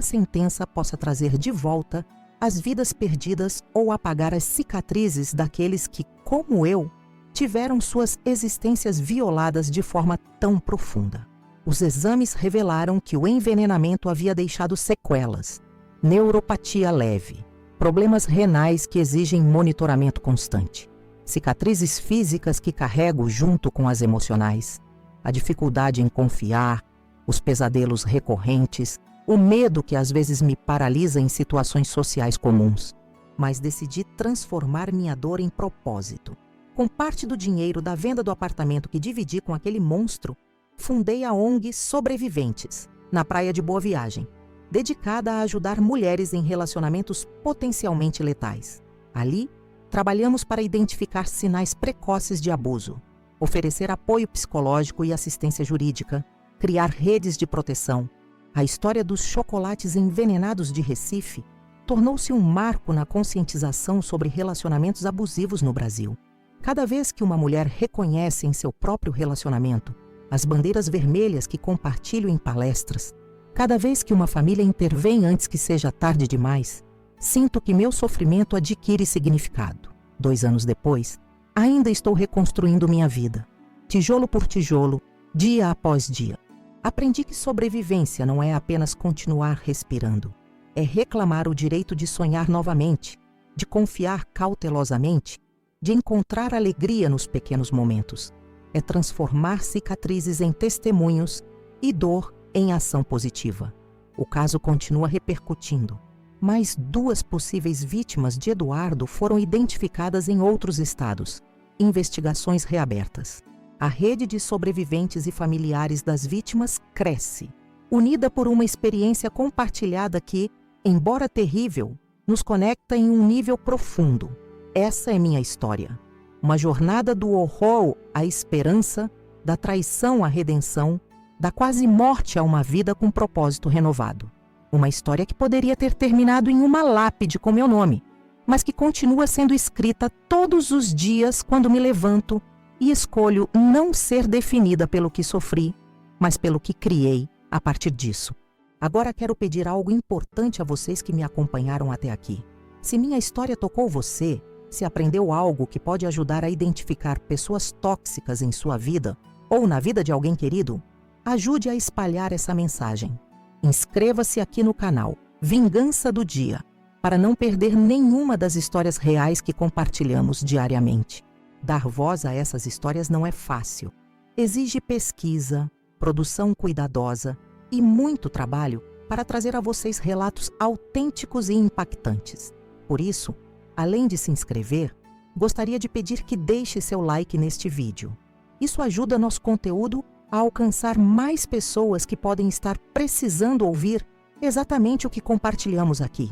S1: sentença possa trazer de volta as vidas perdidas ou apagar as cicatrizes daqueles que, como eu, tiveram suas existências violadas de forma tão profunda. Os exames revelaram que o envenenamento havia deixado sequelas, neuropatia leve, problemas renais que exigem monitoramento constante, cicatrizes físicas que carrego junto com as emocionais, a dificuldade em confiar, os pesadelos recorrentes, o medo que às vezes me paralisa em situações sociais comuns. Mas decidi transformar minha dor em propósito. Com parte do dinheiro da venda do apartamento que dividi com aquele monstro, fundei a ONG Sobreviventes, na Praia de Boa Viagem, dedicada a ajudar mulheres em relacionamentos potencialmente letais. Ali, trabalhamos para identificar sinais precoces de abuso, oferecer apoio psicológico e assistência jurídica, criar redes de proteção. A história dos chocolates envenenados de Recife tornou-se um marco na conscientização sobre relacionamentos abusivos no Brasil. Cada vez que uma mulher reconhece em seu próprio relacionamento as bandeiras vermelhas que compartilho em palestras, cada vez que uma família intervém antes que seja tarde demais, sinto que meu sofrimento adquire significado. 2 anos depois, ainda estou reconstruindo minha vida, tijolo por tijolo, dia após dia. Aprendi que sobrevivência não é apenas continuar respirando, é reclamar o direito de sonhar novamente, de confiar cautelosamente, de encontrar alegria nos pequenos momentos. É transformar cicatrizes em testemunhos e dor em ação positiva. O caso continua repercutindo. Mais 2 possíveis vítimas de Eduardo foram identificadas em outros estados. Investigações reabertas. A rede de sobreviventes e familiares das vítimas cresce, unida por uma experiência compartilhada que, embora terrível, nos conecta em um nível profundo. Essa é minha história. Uma jornada do horror à esperança, da traição à redenção, da quase morte a uma vida com propósito renovado. Uma história que poderia ter terminado em uma lápide com meu nome, mas que continua sendo escrita todos os dias quando me levanto e escolho não ser definida pelo que sofri, mas pelo que criei a partir disso. Agora quero pedir algo importante a vocês que me acompanharam até aqui. Se minha história tocou você, se aprendeu algo que pode ajudar a identificar pessoas tóxicas em sua vida ou na vida de alguém querido, ajude a espalhar essa mensagem. Inscreva-se aqui no canal Vingança do Dia, para não perder nenhuma das histórias reais que compartilhamos diariamente. Dar voz a essas histórias não é fácil. Exige pesquisa, produção cuidadosa e muito trabalho para trazer a vocês relatos autênticos e impactantes. Por isso, além de se inscrever, gostaria de pedir que deixe seu like neste vídeo. Isso ajuda nosso conteúdo a alcançar mais pessoas que podem estar precisando ouvir exatamente o que compartilhamos aqui.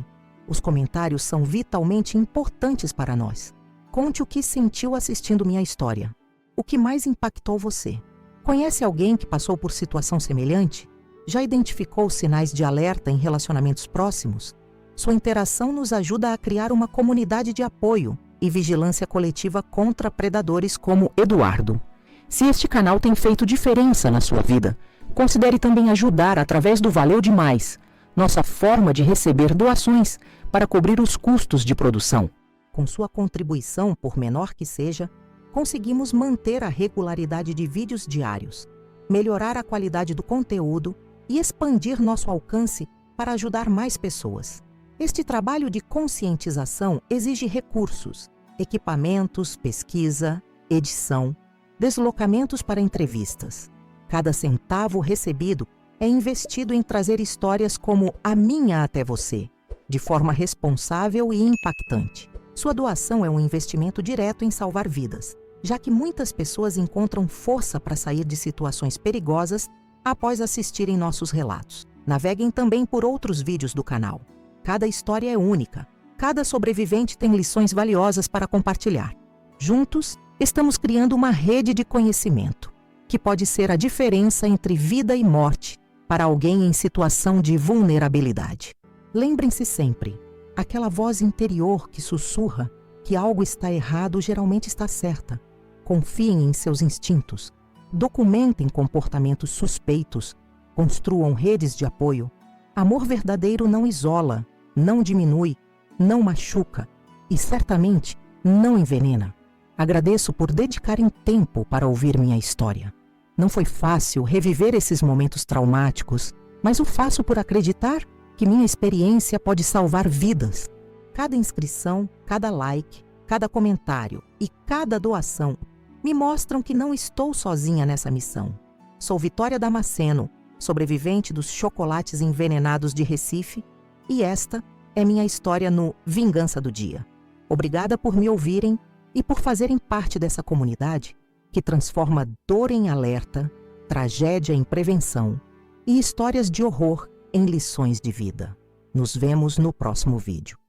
S1: Os comentários são vitalmente importantes para nós. Conte o que sentiu assistindo minha história. O que mais impactou você? Conhece alguém que passou por situação semelhante? Já identificou sinais de alerta em relacionamentos próximos? Sua interação nos ajuda a criar uma comunidade de apoio e vigilância coletiva contra predadores como Eduardo. Se este canal tem feito diferença na sua vida, considere também ajudar através do Valeu Demais, nossa forma de receber doações para cobrir os custos de produção. Com sua contribuição, por menor que seja, conseguimos manter a regularidade de vídeos diários, melhorar a qualidade do conteúdo e expandir nosso alcance para ajudar mais pessoas. Este trabalho de conscientização exige recursos, equipamentos, pesquisa, edição, deslocamentos para entrevistas. Cada centavo recebido é investido em trazer histórias como a minha até você, de forma responsável e impactante. Sua doação é um investimento direto em salvar vidas, já que muitas pessoas encontram força para sair de situações perigosas após assistirem nossos relatos. Naveguem também por outros vídeos do canal. Cada história é única. Cada sobrevivente tem lições valiosas para compartilhar. Juntos, estamos criando uma rede de conhecimento, que pode ser a diferença entre vida e morte para alguém em situação de vulnerabilidade. Lembrem-se sempre, Aquela voz interior que sussurra que algo está errado geralmente está certa. Confiem em seus instintos. Documentem comportamentos suspeitos. Construam redes de apoio. Amor verdadeiro não isola, não diminui, não machuca e certamente não envenena. Agradeço por dedicarem tempo para ouvir minha história. Não foi fácil reviver esses momentos traumáticos, mas o faço por acreditar que minha experiência pode salvar vidas. Cada inscrição, cada like, cada comentário e cada doação me mostram que não estou sozinha nessa missão. Sou Vitória Damasceno, sobrevivente dos chocolates envenenados de Recife, e esta é minha história no Vingança do Dia. Obrigada por me ouvirem e por fazerem parte dessa comunidade que transforma dor em alerta, tragédia em prevenção e histórias de horror em lições de vida. Nos vemos no próximo vídeo.